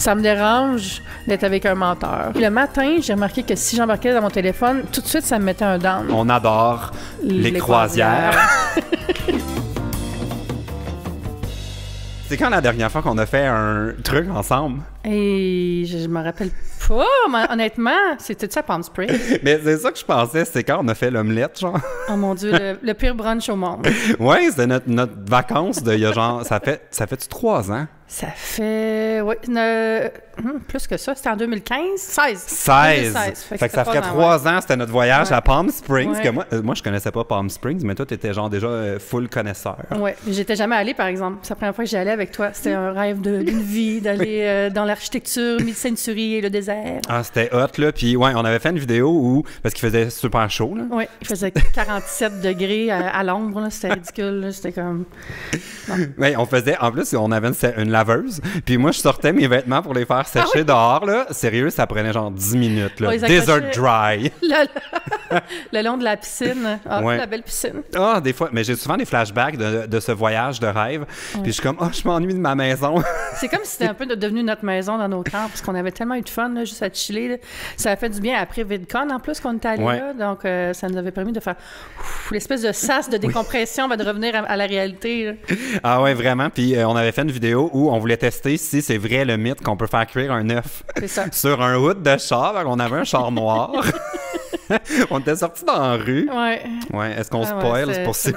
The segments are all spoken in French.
Ça me dérange d'être avec un menteur. Puis le matin, j'ai remarqué que si j'embarquais dans mon téléphone, tout de suite, ça me mettait un down. On adore les croisières. C'est quand la dernière fois qu'on a fait un truc ensemble? Et je me rappelle pas, mais honnêtement, c'était ça Palm Springs. Mais c'est ça que je pensais, c'est quand on a fait l'omelette, genre. Oh mon Dieu, le pire brunch au monde. Ouais, c'était notre vacances de, il y a genre, ça fait-tu 3 ans? Ça fait, ouais, plus que ça, c'était en 2015? 16. 2016. Fait que ça ferait 3 ans, c'était notre voyage à Palm Springs, que moi, je connaissais pas Palm Springs, mais toi, t'étais genre déjà full connaisseur. Ouais, j'étais jamais allée, par exemple. C'est la première fois que j'y allais avec toi. C'était un rêve d'une vie, d'aller dans l'architecture, Mille-Century et le désert. Ah, c'était hot, là. Puis, ouais, on avait fait une vidéo où, parce qu'il faisait super chaud, là. Oui, il faisait 47 degrés à l'ombre, là. C'était ridicule, là. C'était comme... Oui, on faisait... En plus, on avait une laveuse. Puis moi, je sortais mes vêtements pour les faire sécher dehors, là. Sérieux, ça prenait genre 10 minutes, là. Desert dry. Le long de la piscine. Ah, ouais. La belle piscine. Ah, des fois. Mais j'ai souvent des flashbacks de ce voyage de rêve. Ouais. Puis je suis comme, je m'ennuie de ma maison. C'est comme si c'était un peu devenu notre maison dans nos camps, parce qu'on avait tellement eu de fun, là, juste à chiller. Là. Ça a fait du bien après VidCon, en plus, qu'on était allé là. Donc, ça nous avait permis de faire l'espèce de sas de décompression, de revenir à la réalité. Là. Ah ouais, vraiment. Puis on avait fait une vidéo où on voulait tester si c'est vrai le mythe qu'on peut faire cuire un œuf sur un hood de char. On avait un char noir. On était sortis dans la rue. Ouais. Est-ce qu'on spoil? C'est pour ça.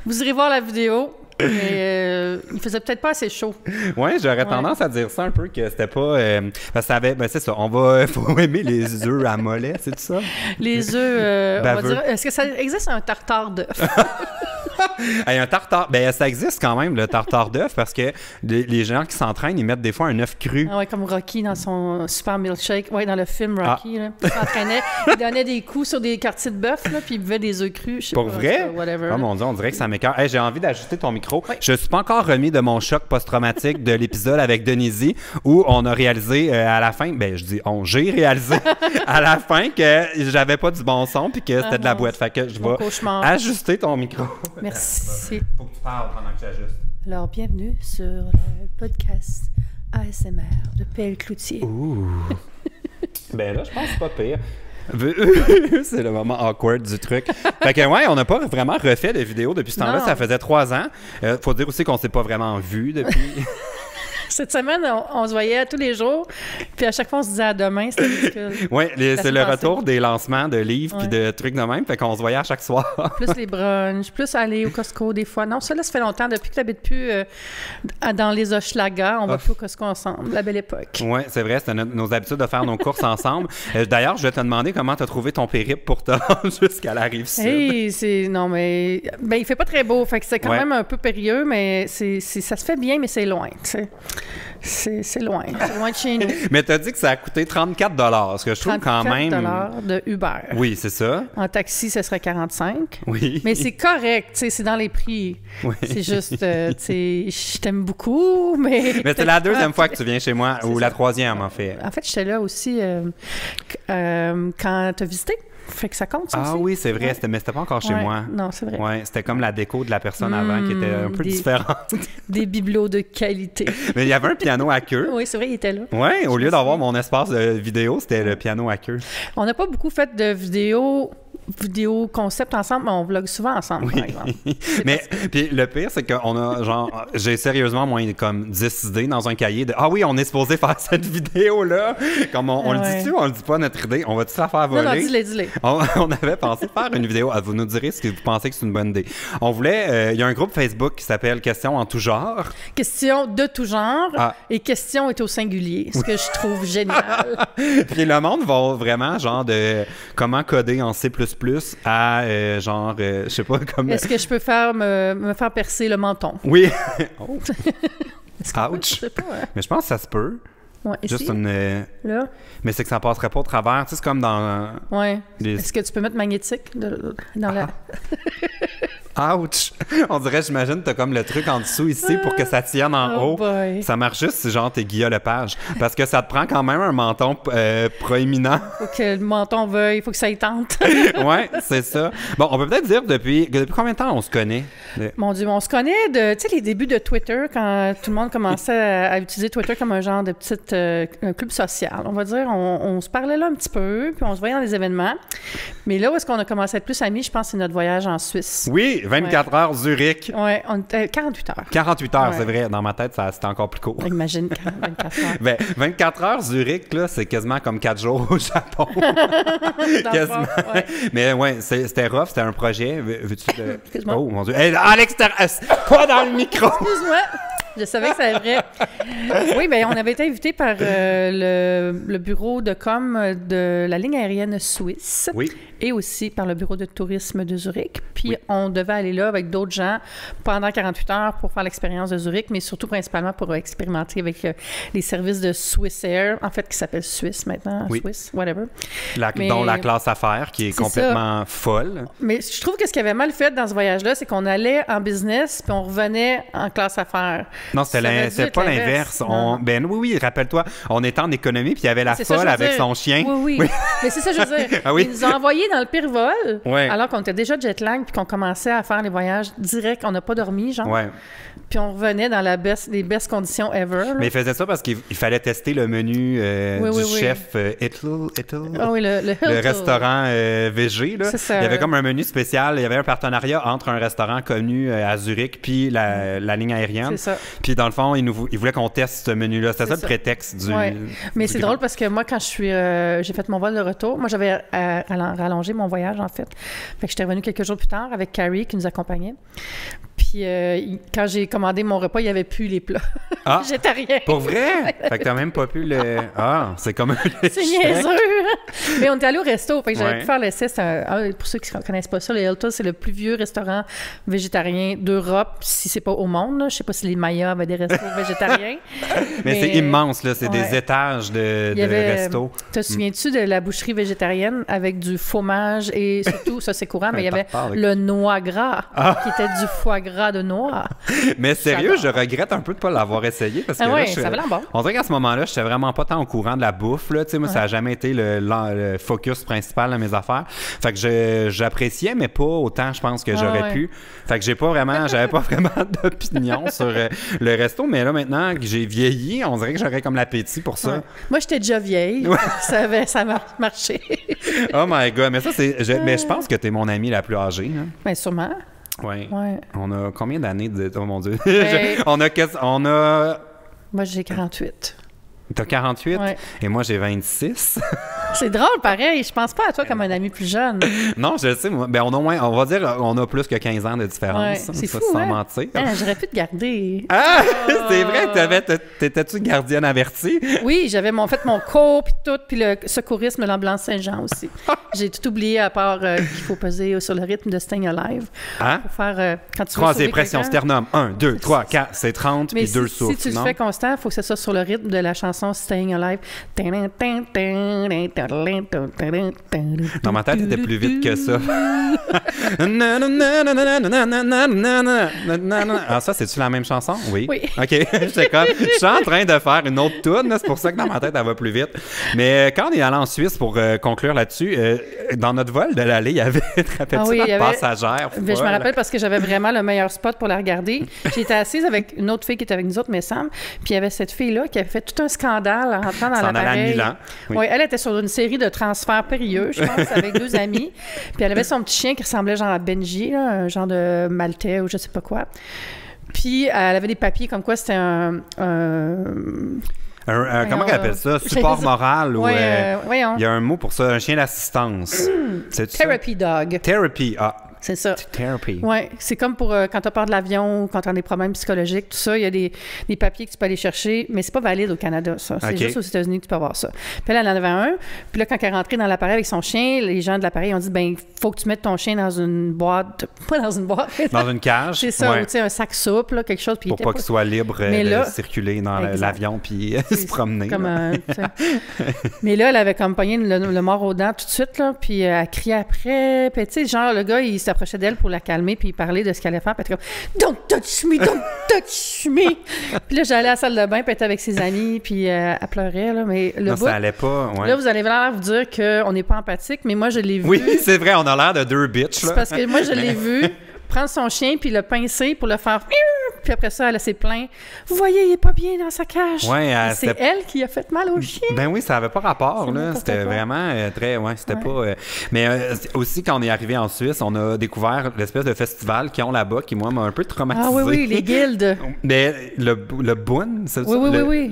Vous irez voir la vidéo. Mais il faisait peut-être pas assez chaud. Ouais, j'aurais tendance à dire ça un peu, que c'était pas... parce que ça avait... Ben c'est ça, faut aimer les œufs à mollet, c'est tout ça? Les œufs, on va dire... Est-ce que ça existe un tartare d'œuf? Un tartare... Ben ça existe quand même, le tartare d'œuf, parce que les gens qui s'entraînent, ils mettent des fois un œuf cru. Ah ouais, comme Rocky dans son super milkshake. Ouais, dans le film Rocky, là. Il s'entraînait, il donnait des coups sur des quartiers de bœuf, là, puis il buvait des œufs crus. Je sais Pour pas, vrai? Whatever. Oh mon Dieu, on dirait que ça m'écoeure. Hey, j'ai envie d'ajuster ton micro. Oui. Je suis pas encore remis de mon choc post-traumatique de l'épisode avec Denise où on a réalisé à la fin, j'ai réalisé à la fin que j'avais pas du bon son puis que c'était de la boîte. Fait que je vais ajuster ton micro. Merci. Faut que tu parles pendant que j'ajuste. Alors, bienvenue sur le podcast ASMR de PL Cloutier. Ouh. Ben là, je pense que c'est pas pire. C'est le moment awkward du truc. Fait que ouais, on n'a pas vraiment refait de vidéo depuis ce temps-là. Ça faisait 3 ans. Faut dire aussi qu'on s'est pas vraiment vu depuis. Cette semaine, on se voyait tous les jours, puis à chaque fois, on se disait à demain, c'était ridicule. Oui, c'est le retour des lancements de livres puis de trucs de même, fait qu'on se voyait à chaque soir. Plus les brunchs, plus aller au Costco des fois. Non, ça fait longtemps, depuis que tu n'habites plus dans les Hochelaga, on va plus au Costco ensemble, la belle époque. Oui, c'est vrai, c'était nos habitudes de faire nos courses ensemble. D'ailleurs, je vais te demander comment tu as trouvé ton périple pour te rendre jusqu'à la Rive-Sud. Hey, non, mais il fait pas très beau, fait que c'est quand même un peu périlleux, mais ça se fait bien, mais c'est loin, tu sais. C'est loin de chez nous. Mais tu as dit que ça a coûté 34 $, ce que je trouve quand même... 34 $ de Uber. Oui, c'est ça. En taxi, ce serait 45. Oui. Mais c'est correct, tu sais, c'est dans les prix. Oui. C'est juste, tu sais, je t'aime beaucoup, mais... Mais c'est la deuxième fois que tu viens chez moi, ou la troisième, en fait. En fait, j'étais là aussi quand tu as visité. Fait que ça compte, ça aussi. Ah oui, c'est vrai, mais c'était pas encore chez moi. Non, c'est vrai. Ouais, c'était comme la déco de la personne avant qui était un peu différente. Des bibelots de qualité. Mais il y avait un piano à queue. Oui, c'est vrai, il était là. Oui, au lieu d'avoir mon espace de vidéo, c'était le piano à queue. On n'a pas beaucoup fait de vidéo concept ensemble, mais on vlog souvent ensemble, par exemple. Mais puis le pire, c'est qu'on a genre, j'ai sérieusement moins comme 10 idées dans un cahier de on est supposé faire cette vidéo-là. Comme on le dit-tu, on le dit pas notre idée, on va-tu la faire voler? Non, dis-le. On avait pensé faire une vidéo, vous nous direz ce que vous pensez que c'est une bonne idée. On voulait, il y a un groupe Facebook qui s'appelle Questions en tout genre. Questions de tout genre, et questions est au singulier, ce que je trouve génial. Puis le monde va vraiment genre de comment coder en C++ à genre, je sais pas, comme... Est-ce que je peux me faire percer le menton? Oui. Oh. Ouch. Je sais pas, hein? Mais je pense que ça se peut. Ouais, juste une... Là? Mais c'est que ça passerait pas au travers. Tu sais, c'est comme dans... Ouais. Est-ce que tu peux mettre magnétique dans la... Ouch! On dirait, j'imagine, t'as comme le truc en dessous ici pour que ça tienne en haut. Boy. Ça marche juste si genre t'es Guillaume Lepage. Parce que ça te prend quand même un menton proéminent. Faut que le menton veuille, faut que ça y tente. Ouais, c'est ça. Bon, on peut peut-être dire depuis combien de temps on se connaît? Mon Dieu, on se connaît de, tu sais, les débuts de Twitter, quand tout le monde commençait à utiliser Twitter comme un genre de petite un club social. On va dire, on se parlait là un petit peu, puis on se voyait dans les événements. Mais là où est-ce qu'on a commencé à être plus amis, je pense, c'est notre voyage en Suisse. Oui, 24 heures Zurich. Oui, 48 heures. 48 heures, c'est vrai. Dans ma tête, c'était encore plus court. Imagine, 24 heures. Ben, 24 heures Zurich, là, c'est quasiment comme 4 jours au Japon. Quasiment. Ouais. Mais ouais, c'était rough, c'était un projet. Veux-tu Excuse-moi. Oh mon Dieu. Hey, à l'extérieur, pas dans le micro. Excuse-moi. Je savais que ça vrai. Oui, bien, on avait été invité par le bureau de com de la ligne aérienne suisse. Oui. Et aussi par le bureau de tourisme de Zurich. Puis on devait aller là avec d'autres gens pendant 48 heures pour faire l'expérience de Zurich, mais surtout principalement pour expérimenter avec les services de Swiss Air, en fait, qui s'appelle Swiss maintenant, Swiss, whatever. Dont la classe affaires, qui est complètement folle. Mais je trouve que ce qu'il y avait mal fait dans ce voyage-là, c'est qu'on allait en business puis on revenait en classe affaires. Non, c'était pas l'inverse. Ben oui, rappelle-toi, on était en économie puis il y avait la folle avec son chien. Oui. Mais c'est ça, je veux dire. Ah oui? Ils nous ont envoyés dans le pire vol, alors qu'on était déjà jet lag puis qu'on commençait à faire les voyages direct. On n'a pas dormi, genre. Ouais. Puis on revenait dans les best conditions ever. Là. Mais ils faisaient ça parce qu'il fallait tester le menu du chef Hitler. Ah oui, le restaurant VG. Là. Il y avait comme un menu spécial. Il y avait un partenariat entre un restaurant connu à Zurich puis la ligne aérienne. C'est ça. Puis dans le fond, ils voulaient qu'on teste ce menu-là. C'était ça le prétexte du... Mais c'est drôle parce que moi, quand j'ai fait mon vol de retour, moi, j'avais rallongé mon voyage, en fait. Fait que j'étais revenue quelques jours plus tard avec Carrie qui nous accompagnait. Puis quand j'ai commandé mon repas, il n'y avait plus les plats végétariens. Pour vrai? Fait que t'as même pas pu le... Ah, c'est comme un C'est niaiseux! Mais on était allé au resto, fait que j'avais pu faire l'essai. Pour ceux qui ne connaissent pas ça, le Hilton, c'est le plus vieux restaurant végétarien d'Europe, si c'est pas au monde. Là. Je sais pas si les Mayas avaient des restos végétariens. Mais c'est immense, là. C'est des étages de restos. Te souviens-tu de la boucherie végétarienne avec du fromage et surtout, ça c'est courant, mais il y avait le noix gras, qui était du foie gras de noix. Mais sérieux, je regrette un peu de ne pas l'avoir essayé parce que ça avait l'air bon. On dirait qu'à ce moment-là, je n'étais vraiment pas tant au courant de la bouffe. Là. Moi, ça n'a jamais été le focus principal de mes affaires. Fait que j'appréciais, mais pas autant, je pense, que j'aurais pu. Fait que j'avais pas vraiment d'opinion sur le resto. Mais là, maintenant que j'ai vieilli, on dirait que j'aurais comme l'appétit pour ça. Moi, j'étais déjà vieille. Ça m'a marché. Oh my God. Mais ça, mais je pense que tu es mon amie la plus âgée. Hein? Bien, sûrement. Oui. Ouais. On a combien d'années de... Oh mon Dieu. Ben... on a... Moi, j'ai 48. T'as 48 et moi, j'ai 26. C'est drôle, pareil. Je pense pas à toi comme un ami plus jeune. Non, je sais. Ben, on va dire on a plus que 15 ans de différence. C'est fou, sans mentir. J'aurais pu te garder. Ah! C'est vrai? T'étais-tu gardienne avertie? Oui, j'avais mon cours, puis tout, puis le secourisme de l'ambulance Saint-Jean aussi. J'ai tout oublié à part qu'il faut peser sur le rythme de Staying Alive. Hein? Pour faire... quand tu croisez pression sternum. 1, 2, 3, 4, c'est 30, puis 2 souffles. Si tu le fais constant, il faut que ça soit sur le rythme de la chanson Staying Alive. Dans ma tête, c'était plus vite que ça. Ah, ça, c'est-tu la même chanson? Oui. OK. Je suis en train de faire une autre toune. C'est pour ça que dans ma tête, elle va plus vite. Mais quand on est allé en Suisse, pour conclure là-dessus, dans notre vol de l'aller, il y avait, notre passagère. Je me rappelle parce que j'avais vraiment le meilleur spot pour la regarder. J'étais assise avec une autre fille qui était avec nous autres, mais Sam. Puis il y avait cette fille-là qui avait fait tout un scandale en rentrant dans l'appareil. Oui, elle était sur une série de transferts périlleux, je pense, avec 2 amis. Puis elle avait son petit chien qui ressemblait genre à Benji, là, un genre de maltais ou je sais pas quoi. Puis elle avait des papiers comme quoi c'était comment on appelle ça? Support moral ou... il y a un mot pour ça, un chien d'assistance. Therapy dog. Therapy, C'est ça. Therapy. Oui, c'est comme pour quand tu as peur de l'avion ou quand tu as des problèmes psychologiques, tout ça, il y a des papiers que tu peux aller chercher, mais c'est pas valide au Canada, ça. C'est juste aux États-Unis que tu peux avoir ça. Puis elle en avait un. Puis là, quand elle est rentrée dans l'appareil avec son chien, les gens de l'appareil ont dit, ben faut que tu mettes ton chien dans une boîte, pas dans une boîte. Dans une cage. C'est ça, ou tu sais, un sac souple, là, quelque chose. Puis pour pas qu'il soit libre de circuler dans l'avion puis se promener. Mais là, elle avait comme pogné le mort aux dents tout de suite, là, puis elle criait après. Puis tu sais, genre, le gars, il s'approchait d'elle pour la calmer, puis il parlait de ce qu'elle allait faire, puis elle était comme « Don't touch me! Don't touch me! » Puis là, j'allais à la salle de bain, puis elle était avec ses amis, puis elle pleurait, là, mais le ça allait pas, ouais. Là, vous allez l'air vous dire qu'on n'est pas empathique, mais moi, je l'ai vu. Oui, c'est vrai, on a l'air de deux bitches, là. C'est parce que moi, je l'ai vu prendre son chien, puis le pincer pour le faire... Puis après ça, elle s'est plainte. Vous voyez, il est pas bien dans sa cage. Ouais, c'est elle qui a fait mal au chien. Ben oui, ça avait pas rapport, là. C'était vraiment très... Ouais, c'était pas... Mais aussi, quand on est arrivé en Suisse, on a découvert l'espèce de festival qu'ils ont là-bas, qui, moi, m'a un peu traumatisé. Ah oui, les guildes. Mais le Boon, c'est ça? Oui.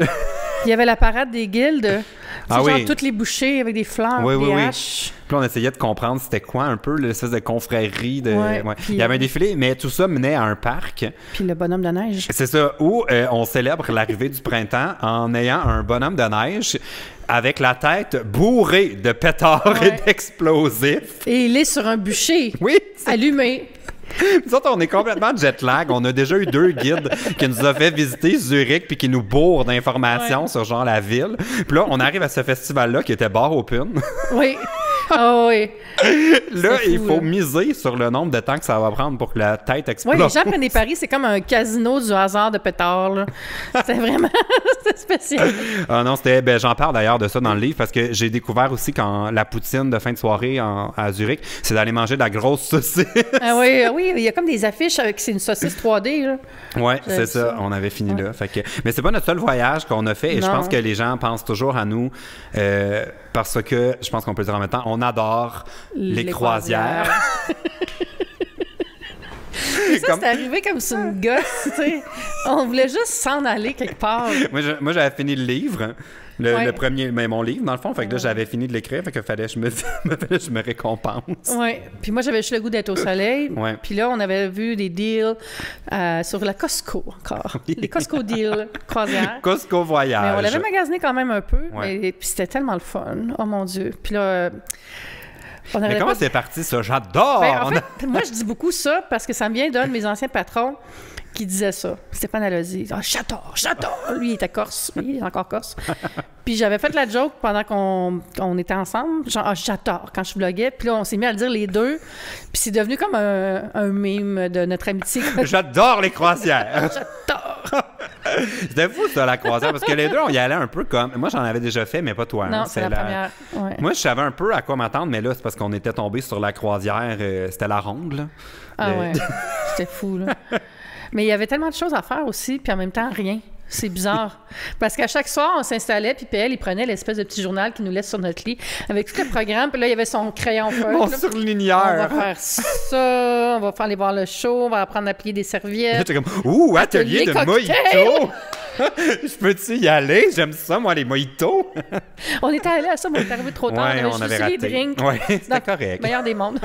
Il y avait la parade des guildes. Ah genre toutes les bouchées avec des fleurs, des haches. Puis là, on essayait de comprendre c'était quoi un peu l'espèce de confrérie. Puis, il y avait un défilé, mais tout ça menait à un parc. Puis le bonhomme de neige. C'est ça, où on célèbre l'arrivée du printemps en ayant un bonhomme de neige avec la tête bourrée de pétards et d'explosifs. Et il est sur un bûcher allumé. Nous autres, on est complètement jet lag. On a déjà eu 2 guides qui nous ont fait visiter Zurich puis qui nous bourrent d'informations sur genre la ville. Puis là, on arrive à ce festival-là qui était bar open. Oui. Ah oui. Là, il faut miser sur le nombre de temps que ça va prendre pour que la tête explose. Oui, les gens prennent des paris, c'est comme un casino du hasard de pétards, là. C'était vraiment c'était spécial. Ah non, c'était... j'en parle d'ailleurs de ça dans le livre parce que j'ai découvert aussi quand la poutine de fin de soirée à Zurich, c'est d'aller manger de la grosse saucisse. Ah oui, il y a comme des affiches avec c'est une saucisse 3D, là. Oui, c'est ça. On avait fini là. Fait que... Mais c'est pas notre seul voyage qu'on a fait et je pense que les gens pensent toujours à nous parce que, je pense qu'on peut le dire en même temps, on adore les croisières. Ça, c'est arrivé comme sur une gosse, tu sais. On voulait juste s'en aller quelque part. Moi, j'avais fini le livre. Le premier, mais mon livre, dans le fond. Fait que là, j'avais fini de l'écrire. Fait que fallait que je me récompense. Oui. Puis moi, j'avais juste le goût d'être au soleil. Ouais. Puis là, on avait vu des deals sur la Costco encore. Les Costco deals croisières. Costco voyage. Mais on l'avait magasiné quand même un peu. Puis c'était tellement le fun. Oh mon Dieu. Puis là... Mais comment c'est parti, ça? J'adore! En fait, moi, je dis beaucoup ça parce que ça me vient d'un de mes anciens patrons qui disait ça. Stéphane Allozy. Ah, j'adore! Lui, il était corse. Il est encore corse. Puis j'avais fait la joke pendant qu'on était ensemble. Genre, j'adore quand je vloguais. Puis là, on s'est mis à le dire les deux. Puis c'est devenu comme un meme de notre amitié. J'adore les croisières! J'adore! C'était fou, ça, la croisière, parce que les deux, on y allait un peu comme... Moi, j'en avais déjà fait, mais pas toi. Non, c'est la première. Ouais. Moi, je savais un peu à quoi m'attendre, mais là, c'est parce qu'on était tombé sur la croisière. C'était la ronde, là. Ah ouais, c'était fou, là. Mais il y avait tellement de choses à faire aussi, puis en même temps, rien. C'est bizarre. Parce qu'à chaque soir, on s'installait, puis PL, il prenait l'espèce de petit journal qu'il nous laisse sur notre lit, avec tout le programme, puis là, il y avait son crayon feuille. Mon surligneur. On va faire ça, on va aller voir le show, on va apprendre à plier des serviettes. J'étais comme, atelier de mojito! Je peux-tu y aller? J'aime ça, moi, les mojitos. On était allé à ça, mais on est arrivé trop tard. On avait raté. Les drinks. Ouais, c'était correct. Meilleur des mondes.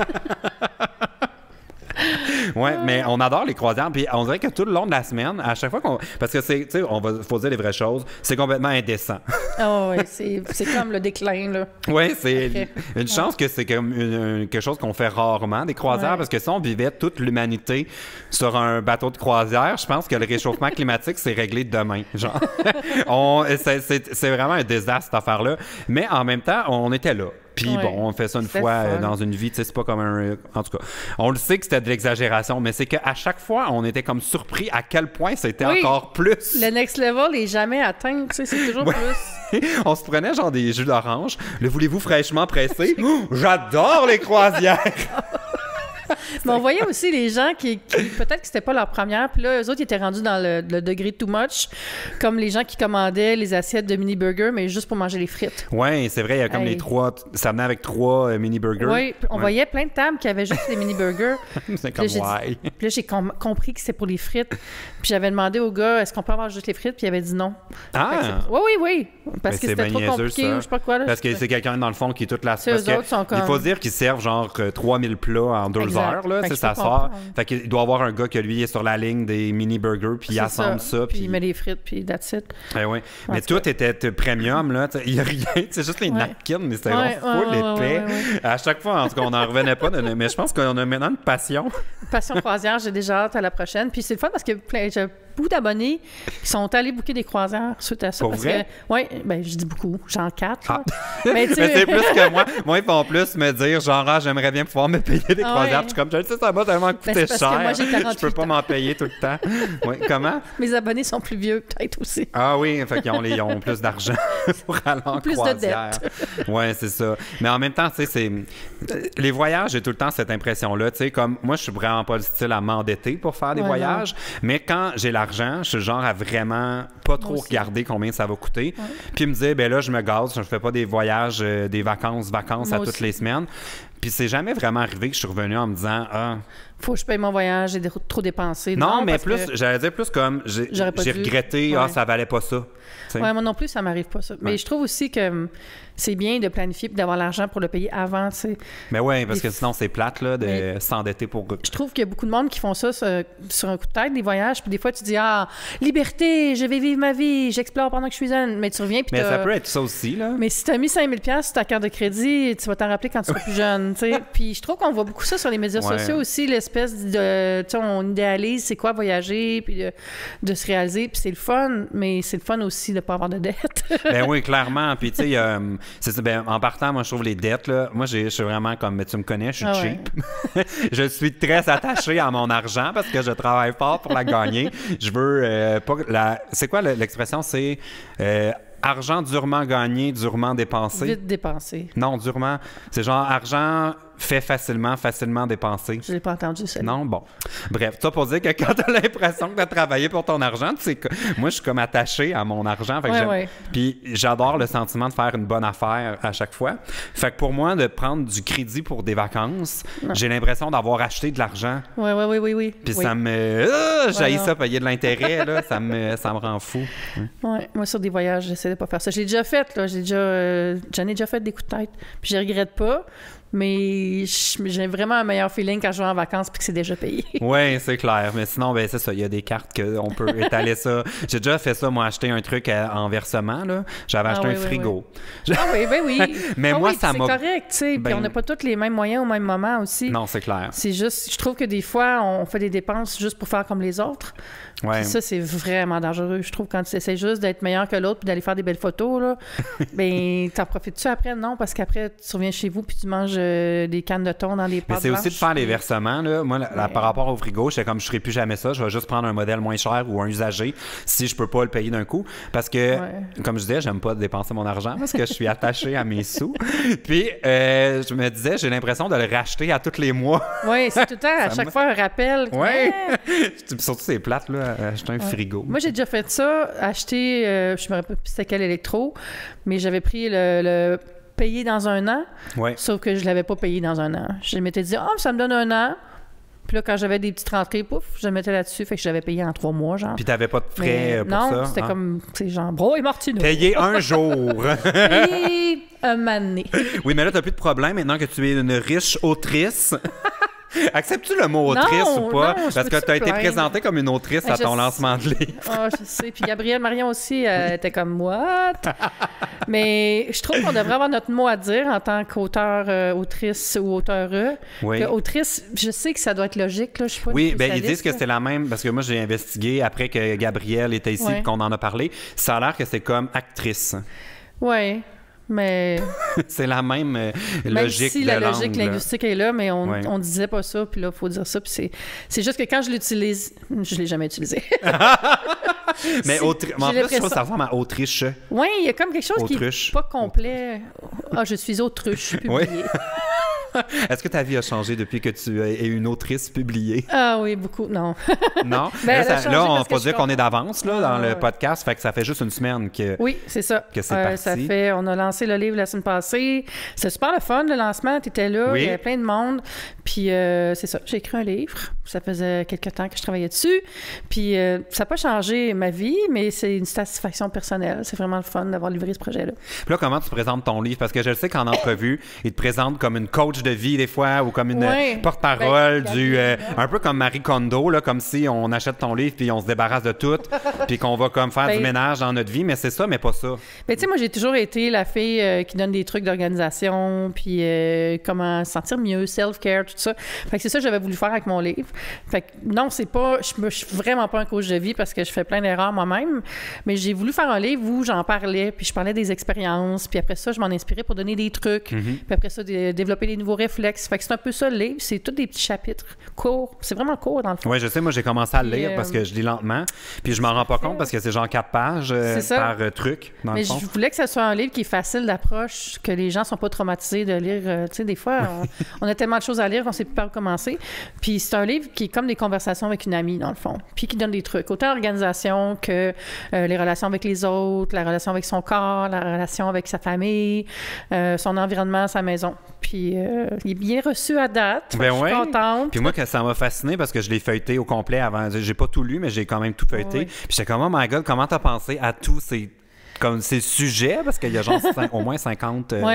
Ouais, mais on adore les croisières. Puis on dirait que tout le long de la semaine, à chaque fois qu'on. Parce que c'est, tu sais, faut dire les vraies choses, c'est complètement indécent. Oh, oui, c'est comme le déclin, là. Oui, c'est une chance que c'est comme quelque chose qu'on fait rarement, des croisières, parce que si on vivait toute l'humanité sur un bateau de croisière, je pense que le réchauffement climatique, c'est réglé demain. Genre, c'est vraiment un désastre, cette affaire-là. Mais en même temps, on était là. Puis bon, on fait ça une fois dans une vie, tu sais, c'est pas comme un... En tout cas, on le sait que c'était de l'exagération, mais c'est qu'à chaque fois, on était comme surpris à quel point c'était encore plus. Le next level est jamais atteint, tu sais, c'est toujours plus. On se prenait genre des jus d'orange. Le voulez-vous fraîchement pressé? J'adore les croisières! Mais on voyait aussi les gens qui peut-être que c'était pas leur première, puis là, eux autres, ils étaient rendus dans le degré too much, comme les gens qui commandaient les assiettes de mini-burgers, mais juste pour manger les frites. Oui, c'est vrai, il y a comme les 3... Ça venait avec 3 mini-burgers. Oui, on voyait plein de tables qui avaient juste des mini-burgers. C'est comme, Puis là, j'ai compris que c'était pour les frites. Puis j'avais demandé au gars, est-ce qu'on peut avoir juste les frites? Puis il avait dit non. Ah! Oui. Parce que c'était trop compliqué ou je sais pas quoi. Là, parce que c'est quelqu'un, dans le fond, qui est toute la... Parce eux autres sont comme... Il faut dire qu'ils servent genre 3000 plats en 2 heures, là. C'est ça sort. Fait qu'il doit y avoir un gars que lui est sur la ligne des mini-burgers, puis il assemble ça. Puis il met les frites, puis that's it. Oui. Mais tout était premium, là. Il n'y a rien. C'est juste les napkins, mais c'était vraiment full épais. À chaque fois, en tout cas, on n'en revenait pas. Mais je pense qu'on a maintenant une passion. Passion croisière, j'ai déjà hâte à la prochaine. Puis c'est le fun parce que beaucoup d'abonnés qui sont allés booker des croisières suite à ça. Pour vrai? Oui, ben je dis beaucoup, genre 4. Ah. Mais c'est plus que moi. Moi, ils vont plus me dire, genre, j'aimerais bien pouvoir me payer des croisières. Puis je suis comme, je le sais, ça va tellement coûter cher. Moi, j'ai 48 je peux pas m'en payer tout le temps. Oui, comment? Mes abonnés sont plus vieux, peut-être aussi. Ah oui, fait qu'ils ont plus d'argent pour aller en plus croisière. De dettes. Oui, c'est ça. Mais en même temps, tu sais, les voyages, j'ai tout le temps cette impression-là. Tu sais, comme moi, je suis vraiment pas le style à m'endetter pour faire des voyages. Mais quand j'ai l'argent, je suis le genre à vraiment pas trop regarder combien ça va coûter. Ouais. Puis me dire, ben là, je me gaz, je fais pas des voyages, des vacances à toutes les semaines. Puis c'est jamais vraiment arrivé que je suis revenu en me disant, faut que je paye mon voyage, j'ai trop dépensé. Non, mais plus, j'allais dire plus comme, j'ai regretté, ça valait pas ça. Oui, moi non plus, ça m'arrive pas ça. Mais je trouve aussi que c'est bien de planifier et d'avoir l'argent pour le payer avant, tu sais. Mais oui, parce que sinon, c'est plate, là, de s'endetter pour... Je trouve qu'il y a beaucoup de monde qui font ça sur un coup de tête, des voyages, puis des fois, tu dis, liberté, je vais vivre ma vie, j'explore pendant que je suis jeune. Mais tu reviens, puis mais ça peut être ça aussi, là. Mais si tu as mis 5 000 sur ta carte de crédit, tu vas t'en rappeler quand tu seras plus jeune, tu sais. Puis je trouve qu'on voit beaucoup ça sur les médias sociaux aussi, l'espèce de... Tu sais, on idéalise c'est quoi voyager, puis de se réaliser, puis c'est le fun, mais c'est le fun aussi de pas avoir de dettes. Ben oui, clairement. Puis tu sais, en partant, moi, je trouve les dettes, là, moi, je suis vraiment comme, tu me connais, je suis cheap. Ouais. Je suis très attaché à mon argent parce que je travaille fort pour la gagner. Je veux pas... C'est quoi l'expression? C'est... argent durement gagné, durement dépensé. Vite dépensé. Non, durement. C'est genre argent fait facilement dépensé. Je l'ai pas entendu, ça. Non, bon. Bref, ça pour dire que quand tu as l'impression que tu as travaillé pour ton argent, tu sais, moi, je suis comme attaché à mon argent. Fait Puis j'adore le sentiment de faire une bonne affaire à chaque fois. Fait que pour moi, de prendre du crédit pour des vacances, j'ai l'impression d'avoir acheté de l'argent. Oui. Puis ça me... j'haïs ça, payer de l'intérêt, là, ça me rend fou. Oui, moi, sur des voyages, j'essaie de pas faire ça. J'ai déjà fait, là. J'en ai déjà fait des coups de tête. Puis je regrette pas. Mais j'ai vraiment un meilleur feeling quand je vais en vacances puis que c'est déjà payé. Oui, c'est clair. Mais sinon, ben c'est ça. Il y a des cartes qu'on peut étaler ça. J'ai déjà fait ça, moi, acheter un truc en versement. Là. J'avais acheté un frigo. Oui. Oui. Mais moi, ça m'a... C'est correct, tu sais. Puis on n'a pas tous les mêmes moyens au même moment aussi. Non, c'est clair. C'est juste... Je trouve que des fois, on fait des dépenses juste pour faire comme les autres. Ouais. Ça, c'est vraiment dangereux. Je trouve quand tu essaies juste d'être meilleur que l'autre puis d'aller faire des belles photos, là, ben t'en profites-tu après? Non, parce qu'après, tu reviens chez vous puis tu manges des cannes de thon dans les pâtes. Mais c'est aussi de faire les versements. Là. Moi, par rapport au frigo, j'étais comme je ne ferai plus jamais ça. Je vais juste prendre un modèle moins cher ou un usager si je peux pas le payer d'un coup. Parce que, comme je disais, j'aime pas dépenser mon argent parce que je suis attaché à mes sous. Puis, je me disais, j'ai l'impression de le racheter à tous les mois. Oui, c'est tout le temps, à chaque fois, un rappel. Oui. Surtout, c'est plate, là. Acheter un frigo. Moi, j'ai déjà fait ça, acheter, je me rappelle plus c'était quel électro, mais j'avais pris le payer dans un an, sauf que je l'avais pas payé dans un an. Je m'étais dit, ça me donne un an. Puis là, quand j'avais des petites rentrées, pouf, je le mettais là-dessus, fait que je l'avais payé en 3 mois, genre. Puis t'avais pas de frais pour ça? Non, c'était comme, tu sais, genre, Bro et Martineau. Payer un jour. Payer un mané. Oui, mais là, t'as plus de problème maintenant que tu es une riche autrice. Acceptes-tu le mot autrice ou pas? Non, parce que tu as été présentée comme une autrice à ton lancement de livre. Je sais. Puis Gabrielle Marion aussi était comme « What? » Mais je trouve qu'on devrait avoir notre mot à dire en tant qu'auteur, autrice ou auteureux. Oui. Autrice, je sais que ça doit être logique. Là, je sais pas. Oui, bien ils disent que c'est la même, parce que moi j'ai investigué après que Gabrielle était ici et qu'on en a parlé. Ça a l'air que c'est comme actrice. Oui. Mais c'est la même logique si de la langue, logique linguistique est là, mais on disait pas ça, puis là, il faut dire ça. Puis c'est juste que quand je l'utilise, je l'ai jamais utilisé. Mais en plus, je trouve que ça ressemble à Autriche. Oui, il y a comme quelque chose qui n'est pas complet. Je suis autruche publiée. Oui. Est-ce que ta vie a changé depuis que tu es une autrice publiée? Ah oui, beaucoup. Non. Non? Là, on peut dire qu'on est d'avance là, dans le podcast, fait que ça fait juste une semaine que c'est ça. Que c'est parti. On a lancé le livre la semaine passée. C'était super le fun, le lancement. Tu étais là, il y avait plein de monde. Puis c'est ça, j'ai écrit un livre. Ça faisait quelques temps que je travaillais dessus. Puis ça n'a pas changé ma vie, mais c'est une satisfaction personnelle. C'est vraiment le fun d'avoir livré ce projet-là. Puis là, comment tu présentes ton livre? Parce que je le sais qu'en entrevue, il te présente comme une coach de vie des fois ou comme une porte-parole un peu comme Marie Kondo, là, comme si on achète ton livre puis on se débarrasse de tout puis qu'on va comme faire du ménage dans notre vie, mais c'est ça, mais pas ça. Tu sais, moi, j'ai toujours été la fille qui donne des trucs d'organisation puis comment se sentir mieux, self-care, tout tout ça. Fait que c'est ça que j'avais voulu faire avec mon livre. Fait que non, c'est pas... Je suis vraiment pas un coach de vie parce que je fais plein d'erreurs moi-même, mais j'ai voulu faire un livre où j'en parlais, puis je parlais des expériences, puis après ça, je m'en inspirais pour donner des trucs, puis après ça, développer des nouveaux réflexes. Fait que c'est un peu ça, le livre. C'est tous des petits chapitres courts. C'est vraiment court, dans le fond. Oui, je sais. Moi, j'ai commencé à le lire parce que je lis lentement, puis je m'en rends pas compte parce que c'est genre 4 pages par truc, dans le fond. Mais je voulais que ce soit un livre qui est facile d'approche, que les gens sont pas traumatisés de lire. Tu sais, des fois, on a tellement de choses à lire qu'on sait plus par où commencer. Puis c'est un livre qui est comme des conversations avec une amie, dans le fond, puis qui donne des trucs. Autant l'organisation que les relations avec les autres, la relation avec son corps, la relation avec sa famille, son environnement, sa maison. Puis il est bien reçu à date. Ben je suis contente. Puis moi, ça m'a fasciné parce que je l'ai feuilleté au complet avant. J'ai pas tout lu, mais j'ai quand même tout feuilleté. Oui. Puis j'étais comme, oh my God, comment t'as pensé à tous ces sujets, parce qu'il y a genre au moins 50 Oui.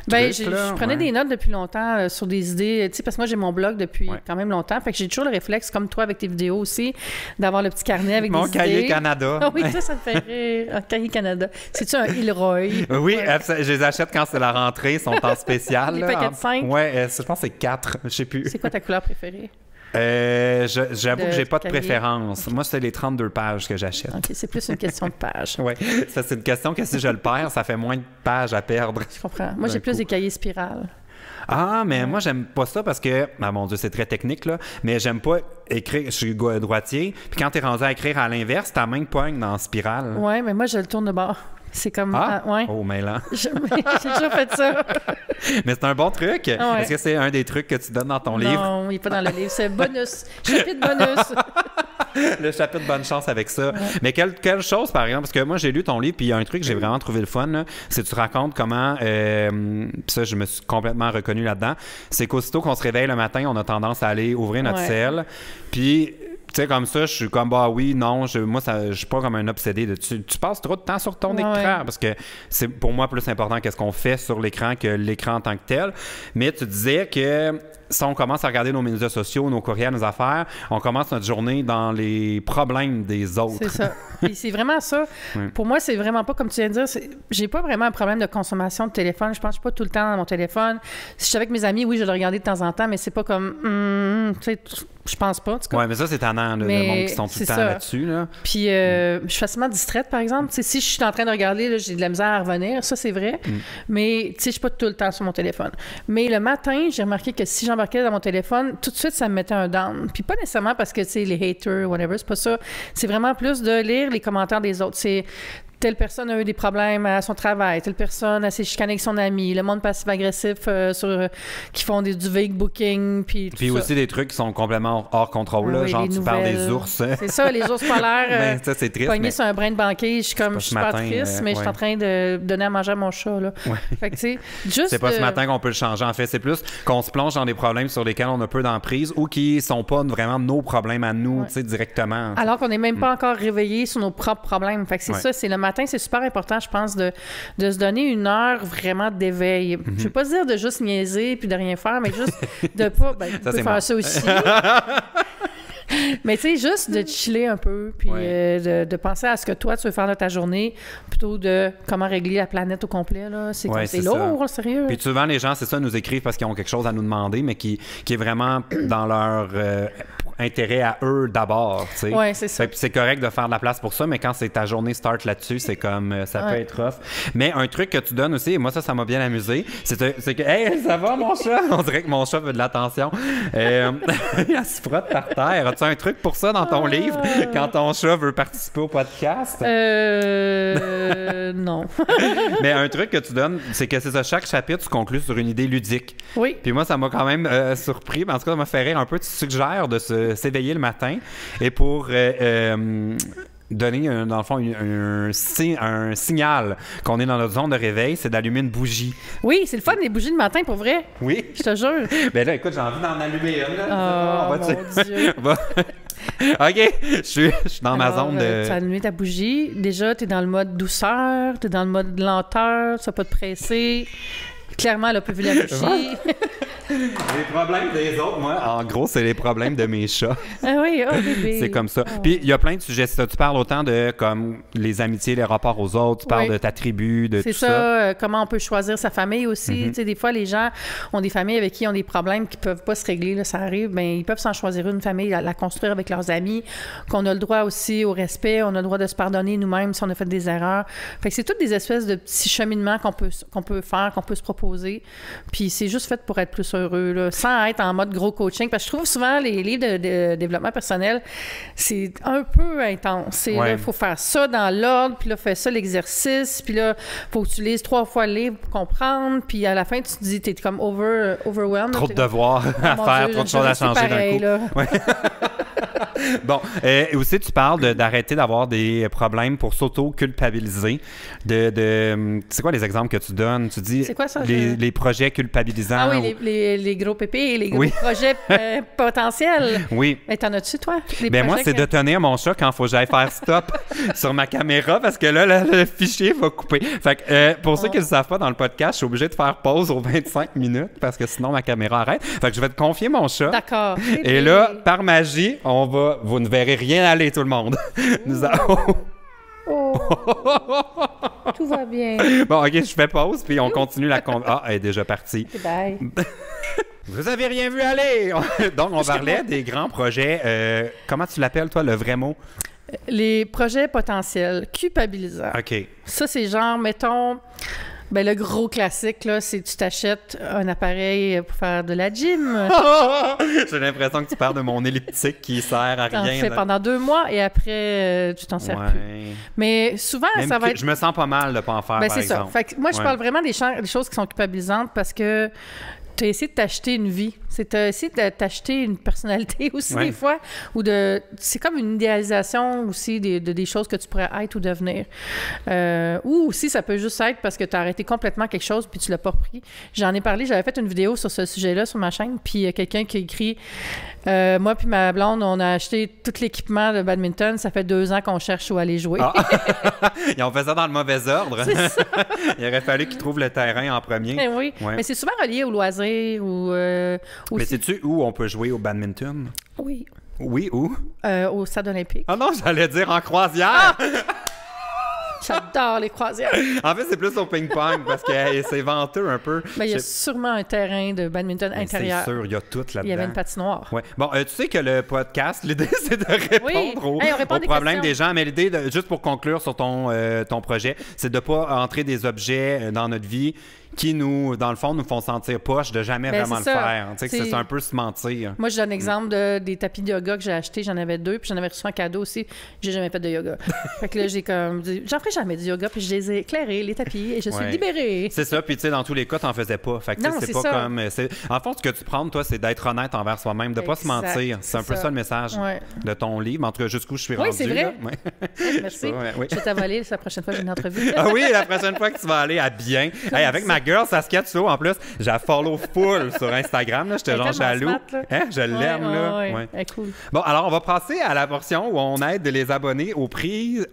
Ben, je prenais des notes depuis longtemps sur des idées, tu sais, parce que moi, j'ai mon blog depuis quand même longtemps, fait que j'ai toujours le réflexe, comme toi avec tes vidéos aussi, d'avoir le petit carnet avec des idées. Mon cahier Canada. Ah oui, ça me fait rire. Un cahier Canada. C'est-tu un Ilroy? Oui, je les achète quand c'est la rentrée, ils sont en spécial. Les paquets de 5? Oui, je pense que c'est 4, je sais plus. C'est quoi ta couleur préférée? J'avoue que j'ai pas de préférence. Moi, c'est les 32 pages que j'achète. OK, c'est plus une question de pages. Oui, ça, c'est une question que si je le perds, ça fait moins de pages à perdre. Je comprends. Moi, j'ai plus des cahiers spirales. Ah, mais moi, j'aime pas ça parce que, ah mon Dieu, c'est très technique, là, mais j'aime pas écrire, je suis droitier, puis quand t'es rendu à écrire à l'inverse, ta main poigne dans la spirale. Oui, mais moi, je le tourne de bord. C'est comme... ouais. Oh, mais là. J'ai toujours fait ça. Mais c'est un bon truc. Ouais. Est-ce que c'est un des trucs que tu donnes dans ton livre? Non, il n'est pas dans le livre. C'est bonus. Chapitre bonus. Le chapitre bonne chance avec ça. Ouais. Mais quelle chose, par exemple, parce que moi, j'ai lu ton livre, puis il y a un truc que j'ai vraiment trouvé le fun, là, c'est que tu racontes comment, ça, je me suis complètement reconnu là-dedans, c'est qu'aussitôt qu'on se réveille le matin, on a tendance à aller ouvrir notre selle, puis... Tu sais, comme ça, je suis comme, bah oui, non, moi, je suis pas comme un obsédé. Tu passes trop de temps sur ton écran parce que c'est pour moi plus important qu'est-ce qu'on fait sur l'écran que l'écran en tant que tel. Mais tu disais que si on commence à regarder nos médias sociaux, nos courriels, nos affaires, on commence notre journée dans les problèmes des autres. C'est ça. Et c'est vraiment ça. Oui. Pour moi, c'est vraiment pas, comme tu viens de dire, j'ai pas vraiment un problème de consommation de téléphone. Je pense que je suis pas tout le temps dans mon téléphone. Si je suis avec mes amis, oui, je vais le regarder de temps en temps, mais c'est pas comme, tu sais, je pense pas. Oui, mais ça, c'est tannant, le monde qui sont tout le temps là-dessus. Là. Puis, je suis facilement distraite, par exemple. T'sais, si je suis en train de regarder, là, j'ai de la misère à revenir. Ça, c'est vrai. Mais, tu sais, je suis pas tout le temps sur mon téléphone. Mais le matin, j'ai remarqué que si j'embarquais dans mon téléphone, tout de suite, ça me mettait un down. Puis pas nécessairement parce que, tu sais, les haters, whatever, c'est pas ça. C'est vraiment plus de lire les commentaires des autres. C'est... Telle personne a eu des problèmes à son travail, telle personne a s'est chicanée avec son ami, le monde passif-agressif qui font du vague booking, puis tout ça. Aussi des trucs qui sont complètement hors contrôle, là, genre tu parles des ours. C'est ça, les ours polaires. Ben, ça, c'est triste. Pognés sur un brin de banquet, je suis pas triste, mais je suis en train de donner à manger à mon chat, là. Fait que, tu sais, juste... C'est pas ce matin qu'on peut le changer, en fait. C'est plus qu'on se plonge dans des problèmes sur lesquels on a peu d'emprise ou qui sont pas vraiment nos problèmes à nous, tu sais, directement. Alors qu'on n'est même pas encore réveillé sur nos propres problèmes. Fait que c'est ça, c'est le matin, c'est super important, je pense, de se donner une heure vraiment d'éveil. Je veux pas dire de juste niaiser puis de rien faire, mais juste de pas... Ben, tu peux faire ça aussi. Mais tu sais, juste de chiller un peu, puis de penser à ce que toi, tu veux faire de ta journée, plutôt de comment régler la planète au complet, là. C'est lourd, sérieux. Puis souvent, les gens, c'est ça, nous écrivent parce qu'ils ont quelque chose à nous demander, mais qui est vraiment dans leur... intérêt à eux d'abord, tu sais. Oui, c'est ça. C'est correct de faire de la place pour ça, mais quand c'est ta journée start là-dessus, c'est comme, ça peut être rough. Mais un truc que tu donnes aussi, et moi ça m'a bien amusé, c'est que, hey, ça va mon chat? On dirait que mon chat veut de l'attention. Il se frotte par terre. As-tu un truc pour ça dans ton livre, quand ton chat veut participer au podcast? Non. Mais un truc que tu donnes, c'est que c'est ça, chaque chapitre, tu conclus sur une idée ludique. Oui. Puis moi, ça m'a quand même surpris, mais en tout cas, ça m'a fait rire un peu. Tu suggères de s'éveiller le matin et pour donner, dans le fond, un signal qu'on est dans notre zone de réveil, c'est d'allumer une bougie. Oui, c'est le fun, les bougies le matin, pour vrai. Oui. Je te jure. Ben là, écoute, j'ai envie d'en allumer une. Oh, mon Dieu. OK, je suis dans ma zone de... Tu as allumé ta bougie. Déjà, tu es dans le mode douceur, tu es dans le mode lenteur, tu vas pas te presser. Clairement, elle a pas vu la bougie. Les problèmes des autres, moi, en gros, c'est les problèmes de mes chats. Ah oui, oh bébé. C'est comme ça. Puis il y a plein de sujets. Tu parles autant de comme les amitiés, les rapports aux autres, tu parles de ta tribu, de tout ça. C'est ça, comment on peut choisir sa famille aussi. Tu sais, des fois, les gens ont des familles avec qui ils ont des problèmes qui peuvent pas se régler, là, ça arrive. Bien, ils peuvent s'en choisir une famille, la construire avec leurs amis, qu'on a le droit aussi au respect, on a le droit de se pardonner nous-mêmes si on a fait des erreurs. Fait que c'est toutes des espèces de petits cheminements qu'on peut faire, qu'on peut se proposer. Puis c'est juste fait pour être plus heureux, là, sans être en mode gros coaching. Parce que je trouve souvent les livres de développement personnel, c'est un peu intense. Il faut faire ça dans l'ordre, puis là, fais ça l'exercice, puis là, faut que tu lises 3 fois le livre pour comprendre, puis à la fin, tu te dis, t'es comme overwhelmed. Trop de devoirs à faire, trop de choses à changer d'un coup. Ouais. Bon, et aussi, tu parles d'arrêter d'avoir des problèmes pour s'auto-culpabiliser. C'est quoi les exemples que tu donnes? Tu dis c'est quoi ça, les projets culpabilisants. Ah oui, les gros pépés, les gros projets potentiels. Oui. Mais t'en as-tu, toi? Moi, c'est de tenir mon chat quand il faut que j'aille faire stop sur ma caméra parce que là, le fichier va couper. Fait que pour ceux qui ne le savent pas dans le podcast, je suis obligé de faire pause aux 25 minutes parce que sinon, ma caméra arrête. Fait que je vais te confier mon chat. D'accord. Et là, par magie, vous ne verrez rien aller, tout le monde. Nous avons... Tout va bien. Bon, OK, je fais pause, puis on continue la conversation. Ah, elle est déjà partie. Bye. Vous avez rien vu aller! Donc, on parlait des grands projets. Comment tu l'appelles, toi, le vrai mot? Les projets potentiels, culpabilisants. OK. Ça, c'est genre, mettons... Ben, le gros classique, là, c'est tu t'achètes un appareil pour faire de la gym. J'ai l'impression que tu parles de mon elliptique qui sert à rien. T'en fais pendant 2 mois et après, tu t'en sers plus. Mais souvent, même ça va être... Je me sens pas mal de pas en faire, par exemple. Fait que moi, je parle vraiment des choses qui sont culpabilisantes parce que tu as essayé de t'acheter une vie. Tu as essayé de t'acheter une personnalité aussi, des fois. C'est comme une idéalisation aussi des choses que tu pourrais être ou devenir. Ou aussi, ça peut juste être parce que tu as arrêté complètement quelque chose puis tu l'as pas pris. J'en ai parlé, j'avais fait une vidéo sur ce sujet-là sur ma chaîne, puis il y a quelqu'un qui a écrit moi puis ma blonde, on a acheté tout l'équipement de badminton. Ça fait 2 ans qu'on cherche où aller jouer. Ils ont fait ça dans le mauvais ordre. C'est ça. Il aurait fallu qu'ils trouvent le terrain en premier. Oui, mais c'est souvent relié au loisir ou... mais sais-tu où on peut jouer au badminton? Oui. Oui, où? Au stade olympique. Ah non, j'allais dire en croisière! J'adore les croisières. En fait, c'est plus au ping-pong parce que c'est venteux un peu. Il y a sûrement un terrain de badminton intérieur. C'est sûr, il y a tout là-dedans. Il y avait une patinoire. Ouais. Bon, tu sais que le podcast, l'idée, c'est de répondre aux problèmes des gens. Mais l'idée, juste pour conclure sur ton projet, c'est de ne pas entrer des objets dans notre vie qui nous, dans le fond, nous font sentir poche de jamais vraiment le faire. Tu sais que c'est un peu se mentir. Moi, je donne l'exemple des tapis de yoga que j'ai achetés. J'en avais 2, puis j'en avais reçu un cadeau aussi. J'ai jamais fait de yoga. Fait que là, j'ai comme dit, j'en ferai jamais du yoga, puis je les ai éclairés, les tapis, et je suis libérée. C'est ça, puis tu sais, dans tous les cas, t'en faisais pas. Fait que c'est pas comme... En fond, ce que tu prends, toi, c'est d'être honnête envers soi-même, de pas se mentir. C'est un peu ça le message de ton livre. En tout cas, jusqu'où je suis rendu. Oui, c'est vrai. Merci. Je t'ai volé la prochaine fois que j'ai une entrevue. Ah oui, la prochaine fois que tu vas aller à bien. Avec ma girl, Saskia Tso, en plus, j'ai la follow full sur Instagram. J'étais genre jaloux. Je l'aime, là. Cool. Bon, alors, on va passer à la portion où on aide les abonnés au prix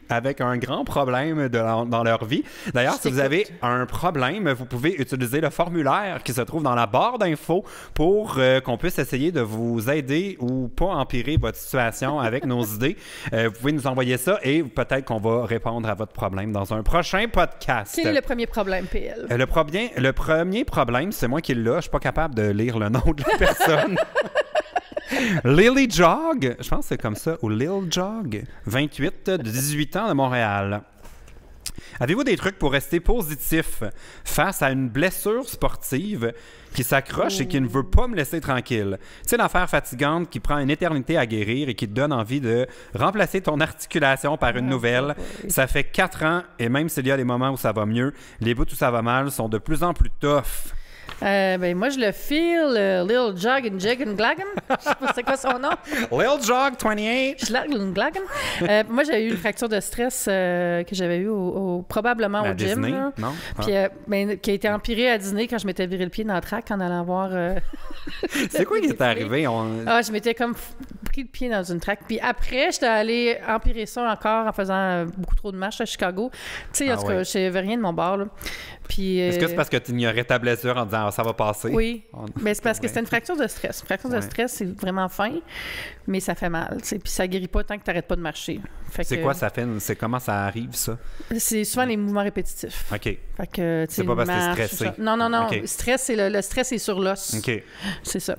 avec un grand problème dans leur vie. D'ailleurs, si vous avez un problème, vous pouvez utiliser le formulaire qui se trouve dans la barre d'infos pour qu'on puisse essayer de vous aider ou pas empirer votre situation avec nos idées. Vous pouvez nous envoyer ça et peut-être qu'on va répondre à votre problème dans un prochain podcast. Quel est le premier problème, PL? Le premier problème, c'est moi qui l'ai. Je suis pas capable de lire le nom de la personne. Lily Jog, je pense que c'est comme ça, ou Lil Jog, 28, de 18 ans de Montréal. Avez-vous des trucs pour rester positif face à une blessure sportive qui s'accroche et qui ne veut pas me laisser tranquille? Tu sais, l'affaire fatigante qui prend une éternité à guérir et qui te donne envie de remplacer ton articulation par une nouvelle. Ça fait 4 ans et même s'il y a des moments où ça va mieux, les bouts où ça va mal sont de plus en plus tough. Moi, je le feel, Lil Jog and Jig and Glagan. Je sais pas c'est quoi son nom. Lil Jog 28. Glagan. Moi, j'ai eu une fracture de stress que j'avais eue probablement au gym. Disney? Là. Non? Puis, qui a été empirée à dîner quand je m'étais viré le pied dans le track en allant voir... c'est quoi qui est arrivé? Je m'étais comme pris le pied dans une track. Puis après, j'étais allée empirer ça encore en faisant beaucoup trop de marches à Chicago. Tu sais, en tout cas, je savais rien de mon bord. Là. Puis, est-ce que c'est parce que tu ignorais ta blessure en disant ça va passer? Oui. Mais c'est parce que c'était une fracture de stress. Une fracture de stress, c'est vraiment fin, mais ça fait mal. Puis ça guérit pas tant que tu n'arrêtes pas de marcher. C'est quoi ça fait? C'est comment ça arrive, ça? C'est souvent les mouvements répétitifs. OK. Fait que, c'est pas parce que t'es stressé. Non. Okay. Stress, le stress est sur l'os. OK. C'est ça.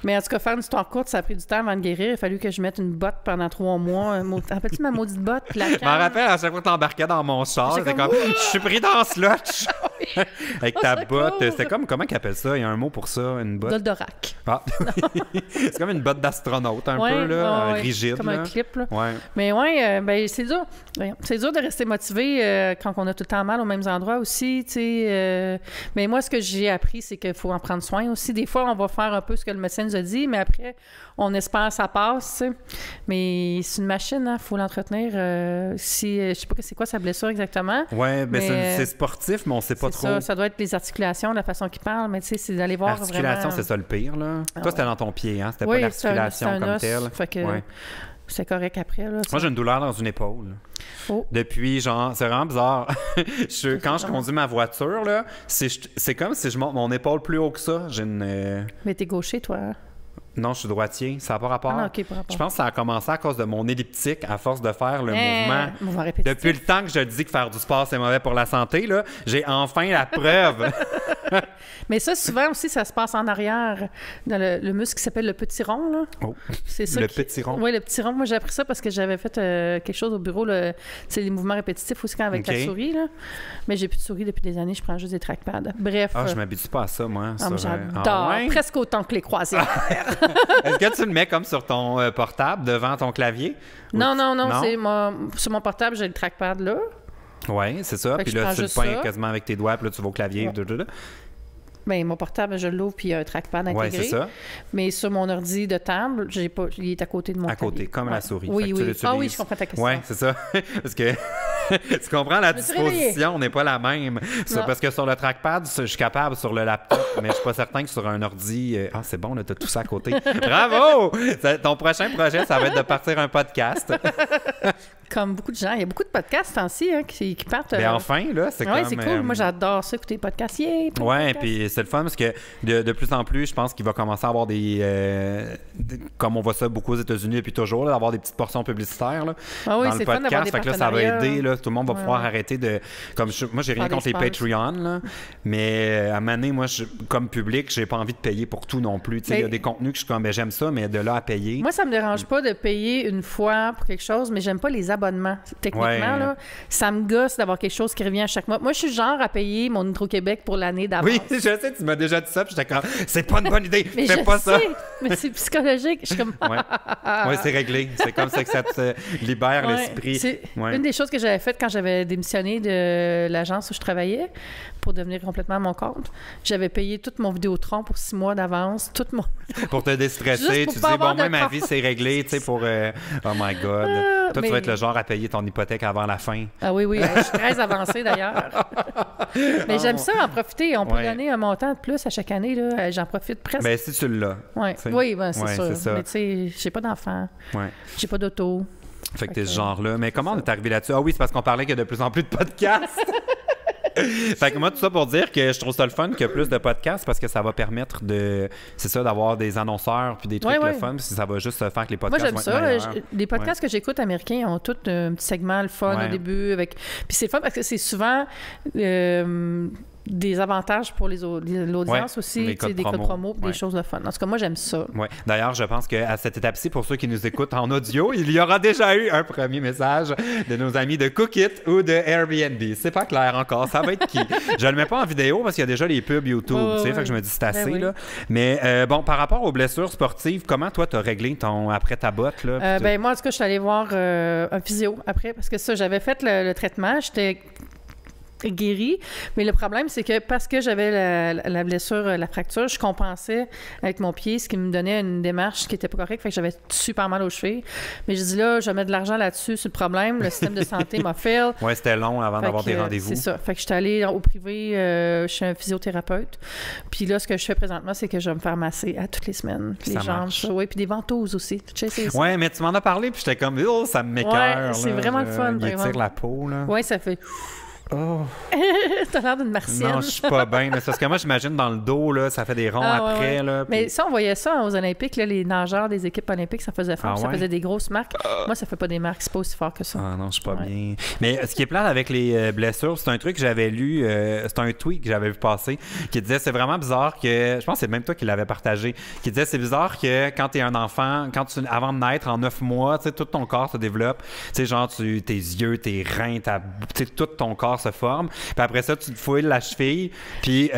Mais en tout cas, faire une histoire courte, ça a pris du temps avant de guérir. Il a fallu que je mette une botte pendant 3 mois. Rappelles-tu ma maudite botte? Je m'en rappelle, à chaque fois que t'embarquais dans mon char, c'était comme je suis pris dans ce slotch. Avec ta botte. C'était comme, comment qu'ils appellent ça? Il y a un mot pour ça, une botte. Doldorac. Ah. C'est comme une botte d'astronaute, un peu, là, rigide. Comme un clip, là. Ouais. Mais ben, c'est dur. C'est dur de rester motivé quand on a tout le temps mal aux mêmes endroits aussi, tu sais. Mais moi, ce que j'ai appris, c'est qu'il faut en prendre soin aussi. Des fois, on va faire un peu ce que le médecin nous a dit, mais après, on espère que ça passe, tu sais. Mais c'est une machine, il faut l'entretenir. Je sais pas c'est quoi sa blessure exactement. Oui, ben c'est sportif, mais on sait pas trop. Ça doit être les articulations, la façon qu'il parle, mais tu sais, c'est d'aller voir vraiment... L'articulation, c'est ça le pire, là. Toi, c'était dans ton pied, hein? C'était pas l'articulation comme telle. Fait que c'est correct après, là. Moi, j'ai une douleur dans une épaule. Oh. Depuis, genre, c'est vraiment bizarre. Quand je conduis ma voiture, là, c'est comme si je monte mon épaule plus haut que ça. J'ai une... Mais t'es gaucher, toi? Non, je suis droitier. Ça n'a pas rapport. Ah, okay, pas rapport. Je pense que ça a commencé à cause de mon elliptique, à force de faire le mouvement. Répétitif. Depuis le temps que je dis que faire du sport, c'est mauvais pour la santé, là, j'ai enfin la preuve. Mais ça, souvent aussi, ça se passe en arrière, dans le muscle qui s'appelle le petit rond. Là. Oh, c'est ça petit rond. Oui, le petit rond. Moi, j'ai appris ça parce que j'avais fait quelque chose au bureau, c'est les mouvements répétitifs aussi quand avec la souris. Là. Mais j'ai plus de souris depuis des années, je prends juste des trackpads. Bref. Ah, je m'habitue pas à ça, moi. J'adore. Presque autant que les croisières. Est-ce que tu le mets comme sur ton portable, devant ton clavier? Non. Sur mon portable, j'ai le trackpad là. Oui, c'est ça. Puis là, tu le peins quasiment avec tes doigts, puis là, tu vas au clavier. Ouais. Bien, mon portable, je l'ouvre, puis il y a un trackpad intégré. Oui, c'est ça. Mais sur mon ordi de table, il est à côté de mon clavier. À côté, comme la souris. Oui. Oui, je comprends ta question. Oui, c'est ça. Parce que tu comprends, la disposition n'est pas la même. Parce que sur le trackpad, je suis capable sur le laptop, mais je suis pas certain que sur un ordi... Ah, c'est bon, là, t'as tout ça à côté. Bravo! Ton prochain projet, ça va être de partir un podcast. Comme beaucoup de gens. Il y a beaucoup de podcasts ainsi qui partent. Mais enfin, là, c'est comme... Oui, c'est cool. Moi, j'adore ça, écouter les podcasts. Oui, puis c'est le fun parce que de plus en plus, je pense qu'il va commencer à avoir comme on voit ça beaucoup aux États-Unis depuis toujours, là, d'avoir des petites portions publicitaires là, dans le podcast. Fait que là, ça va aider. Là, tout le monde va pouvoir arrêter de... Moi, j'ai rien contre les Patreon, là, mais à un moment donné, moi, comme public, j'ai pas envie de payer pour tout non plus. Il y a des contenus que je suis comme, j'aime ça, mais de là à payer... Moi, ça me dérange pas de payer une fois pour quelque chose, mais j'aime pas les abonnements. Techniquement, là, ça me gosse d'avoir quelque chose qui revient à chaque mois. Moi, je suis genre à payer mon Hydro-Québec pour l'année d'avance. Oui, je sais, tu m'as déjà dit ça, puis j'étais comme, c'est pas une bonne idée, fais pas ça. Mais c'est psychologique. Je suis comme... Oui, c'est réglé. C'est comme ça que ça te libère l'esprit. C'est une des choses que j'avais faites quand j'avais démissionné de l'agence où je travaillais pour devenir complètement à mon compte. J'avais payé tout mon Vidéotron pour 6 mois d'avance. Pour te déstresser. Tu dis, bon, moi, ma vie, c'est réglé, tu sais, pour... Oh my God. Toi, tu vas être le genre à payer ton hypothèque avant la fin. Ah oui. Je suis très avancée, d'ailleurs. Mais j'aime ça, en profiter. On peut donner un montant de plus à chaque année. Là. J'en profite presque. Bien, si tu l'as. Oui, c'est sûr. Mais tu sais, j'ai pas d'enfant. J'ai pas d'auto. Fait que t'es ce genre-là. Mais comment on est arrivé là-dessus? Ah oui, c'est parce qu'on parlait qu'il y a de plus en plus de podcasts. Fait que moi, tout ça pour dire que je trouve ça le fun qu'il y a plus de podcasts parce que ça va permettre d'avoir des annonceurs puis des trucs le fun, parce que ça va juste faire que les podcasts vont être meilleurs. Les podcasts que j'écoute américains ont tous un petit segment le fun au début. Puis c'est le fun parce que c'est souvent... des avantages pour l'audience aussi, des codes promo, des choses de fun. En tout cas, moi, j'aime ça. Ouais. D'ailleurs, je pense qu'à cette étape-ci, pour ceux qui nous écoutent en audio, il y aura déjà eu un premier message de nos amis de Cookit ou de Airbnb. C'est pas clair encore. Ça va être qui? Je le mets pas en vidéo parce qu'il y a déjà les pubs YouTube. Fait que je me dis c'est assez. Là. Mais bon, par rapport aux blessures sportives, comment toi, tu as réglé après ta botte? Là, moi, en tout cas, je suis allée voir un physio après parce que ça, j'avais fait le traitement. J'étais guérie, mais le problème, c'est que parce que j'avais la blessure, la fracture, je compensais avec mon pied, ce qui me donnait une démarche qui était pas correcte, fait que j'avais super mal aux chevilles. Mais je dis là, je vais mettre de l'argent là-dessus, c'est le problème, le système de santé m'a fail. Oui, c'était long avant d'avoir des rendez-vous. C'est ça, fait que je suis allée au privé chez un physiothérapeute, puis là, ce que je fais présentement, c'est que je vais me faire masser à toutes les semaines, puis les jambes, puis des ventouses aussi. Oui, mais tu m'en as parlé, puis j'étais comme, oh, ça me m'écoeure. Ouais, c'est vraiment le fun. Il étire la peau, là. Oui, ça fait... Oh. T'as l'air d'une martienne. Non, je suis pas bien. C'est parce que moi, j'imagine dans le dos, là, ça fait des ronds après. Là, puis... Mais ça, on voyait ça aux Olympiques, là, les nageurs des équipes olympiques, ça faisait fort. Ça faisait des grosses marques. Moi, ça fait pas des marques. C'est pas aussi fort que ça. Ah non, je suis pas bien. Mais ce qui est plate avec les blessures, c'est un truc que j'avais lu, c'est un tweet que j'avais vu passer, qui disait c'est vraiment bizarre que, je pense que c'est même toi qui l'avais partagé, qui disait c'est bizarre que quand t'es un enfant, avant de naître, en 9 mois, tu sais, tout ton corps se développe. Tu sais, genre, tes yeux, tes reins, tout ton corps se forme. Puis après ça, tu te fouilles la cheville, puis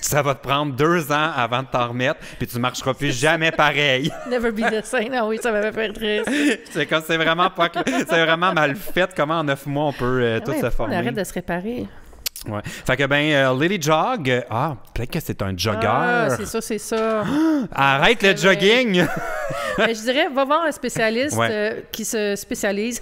ça va te prendre 2 ans avant de t'en remettre, puis tu marcheras plus jamais pareil. Never be the same. Ah oui, ça m'avait fait triste. C'est comme, c'est vraiment mal fait, comment en 9 mois on peut tout se former. On arrête de se réparer. Ouais. Fait que Lily Jog, peut-être que c'est un jogger. Ah, c'est ça. Arrête le jogging! Mais je dirais, va voir un spécialiste qui se spécialise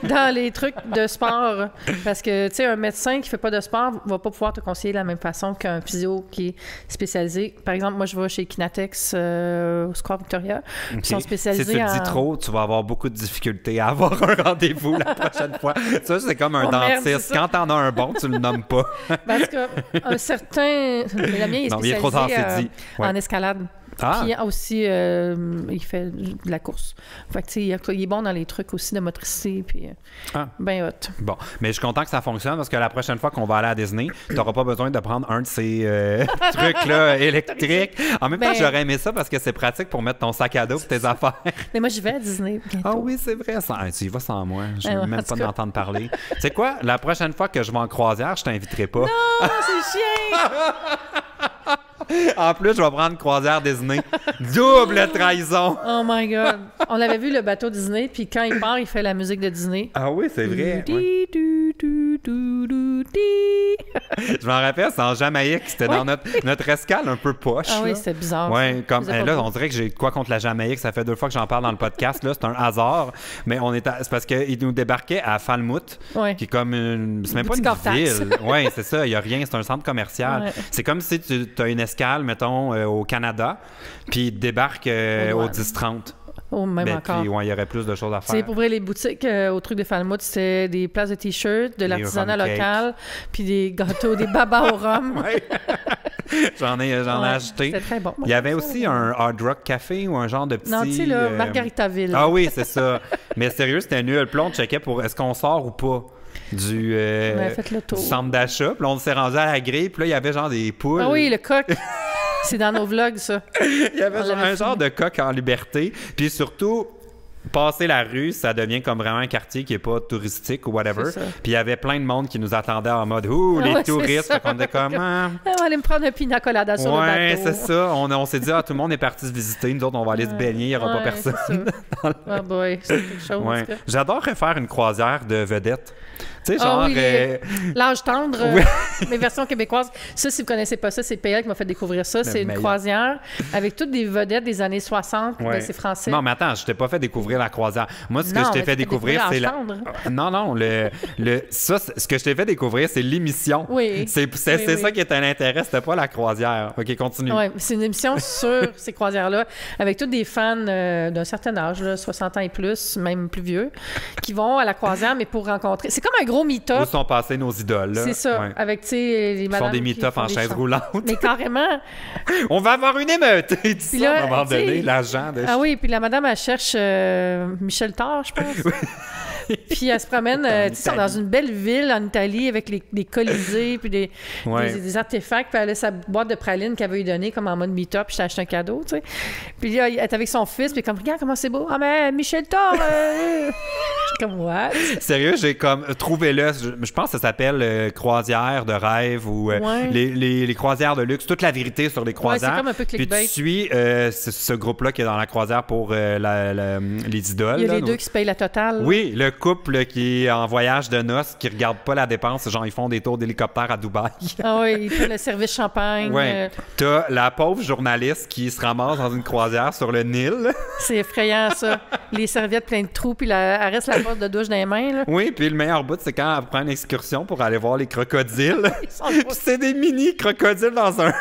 dans les trucs de sport. Parce que, tu sais, un médecin qui fait pas de sport va pas pouvoir te conseiller de la même façon qu'un physio qui est spécialisé. Par exemple, moi, je vais chez Kinatex au Square Victoria. Okay. Ils sont spécialisés si tu le dis trop, tu vas avoir beaucoup de difficultés à avoir un rendez-vous la prochaine fois. Ça, c'est comme un dentiste. Quand t'en as un bon, tu le nommes pas. Parce qu'un certain... Le mien est spécialisé en escalade. Puis aussi, il fait de la course. Fait que, tu sais, il est bon dans les trucs aussi de motricité. Puis, ben hot. Bon, mais je suis content que ça fonctionne parce que la prochaine fois qu'on va aller à Disney, tu n'auras pas besoin de prendre un de ces trucs-là électriques. En même temps, j'aurais aimé ça parce que c'est pratique pour mettre ton sac à dos et tes affaires. Mais moi, j'y vais à Disney bientôt. Ah oui, c'est vrai. Tu y vas sans moi. Je ne veux même pas d'entendre parler. Tu sais quoi? La prochaine fois que je vais en croisière, je t'inviterai pas. Non, c'est chiant! En plus, je vais prendre croisière Disney. Double trahison! Oh my God! On avait vu le bateau Disney, puis quand il part, il fait la musique de Disney. Ah oui, c'est vrai. Je m'en rappelle, c'est en Jamaïque. C'était dans notre escale un peu poche. Ah oui, c'était bizarre. Ouais, comme là, on dirait que j'ai quoi contre la Jamaïque. Ça fait 2 fois que j'en parle dans le podcast. Là, c'est un hasard. Mais c'est parce qu'ils nous débarquaient à Falmouth, qui est comme c'est même pas une ville. Oui, c'est ça. Il n'y a rien. C'est un centre commercial. Ouais. C'est comme si tu as une escale, mettons, au Canada, puis ils débarquent au 10-30. Oh, même encore. Puis, il y aurait plus de choses à faire. C'est pour ouvrir les boutiques au truc de Falmouth, c'est des places de t-shirts, de l'artisanat local, puis des gâteaux, des babas au rhum. J'en ai acheté. C'était très bon. Il y avait aussi un Hard Rock Café ou un genre de petit... Non, tu sais, là, Margaritaville. Ah oui, c'est ça. Mais sérieux, c'était nul. Le plan, on checkait pour est-ce qu'on sort ou pas du centre d'achat. Puis là, on s'est rendu à la grille, puis là, il y avait genre des poules. Ah oui, le coq. C'est dans nos vlogs, ça. Il y avait un genre de coq en liberté. Puis surtout, passer la rue, ça devient comme vraiment un quartier qui n'est pas touristique ou whatever. Puis il y avait plein de monde qui nous attendait en mode « Ouh, les touristes! » Fait qu'on était comme... On va aller me prendre un pina colada sur le bateau. Ouais, c'est ça. On s'est dit « Ah, tout le monde est parti se visiter. Nous autres, on va aller se baigner. Il n'y aura pas personne. » Ah boy, c'est quelque chose. Ouais. J'adorerais faire une croisière de vedettes. Tu sais, genre... L'âge tendre, mes versions québécoises. Ça, si vous ne connaissez pas ça, c'est PL qui m'a fait découvrir ça. C'est une croisière avec toutes des vedettes des années 60. Ben, c'est français. Non, mais attends, je t'ai pas fait découvrir la croisière. Moi, ce que je t'ai fait découvrir, c'est Non, ce que je t'ai fait découvrir, c'est l'émission. Oui. C'est ça qui est un intérêt, c'était pas la croisière. OK, continue. Oui, c'est une émission sur ces croisières-là, avec tous des fans d'un certain âge, là, 60 ans et plus, même plus vieux, qui vont à la croisière, mais pour rencontrer... C'est comme un gros meet-up. Où sont passés nos idoles, là. C'est ça, avec, tu sais, les madames... Ils font des meet-up en chaise roulante. Mais carrément. On va avoir une émeute! Il dit ça, à un moment donné, l'agent de... Ah oui, puis la madame, elle cherche Michel Thor, je pense. Puis elle se promène dans une belle ville en Italie avec des colisées puis des artefacts. Puis elle a sa boîte de pralines qu'elle veut lui donner comme en mode meet-up. Puis j'ai acheté un cadeau, tu sais. Puis là, elle est avec son fils. Puis comme, regarde comment c'est beau. Ah, mais Michel Thor! J'ai comme, what? Sérieux, j'ai comme trouvé là. Je pense que ça s'appelle Croisière de rêve ou les croisières de luxe. Toute la vérité sur les croisières. C'est comme un peu clickbait. Puis tu suis ce groupe-là qui est dans la croisière pour les idoles. Il y a les deux qui se payent la totale. Oui, le couple qui est en voyage de noces, qui regarde pas la dépense, genre ils font des tours d'hélicoptère à Dubaï. Ah oui, ils font le service champagne. Ouais. T'as la pauvre journaliste qui se ramasse dans une croisière sur le Nil. C'est effrayant, ça. Les serviettes pleines de trous, puis elle reste la porte de douche dans les mains. Là. Oui, puis le meilleur bout, c'est quand elle prend une excursion pour aller voir les crocodiles. Puis c'est des mini crocodiles dans un...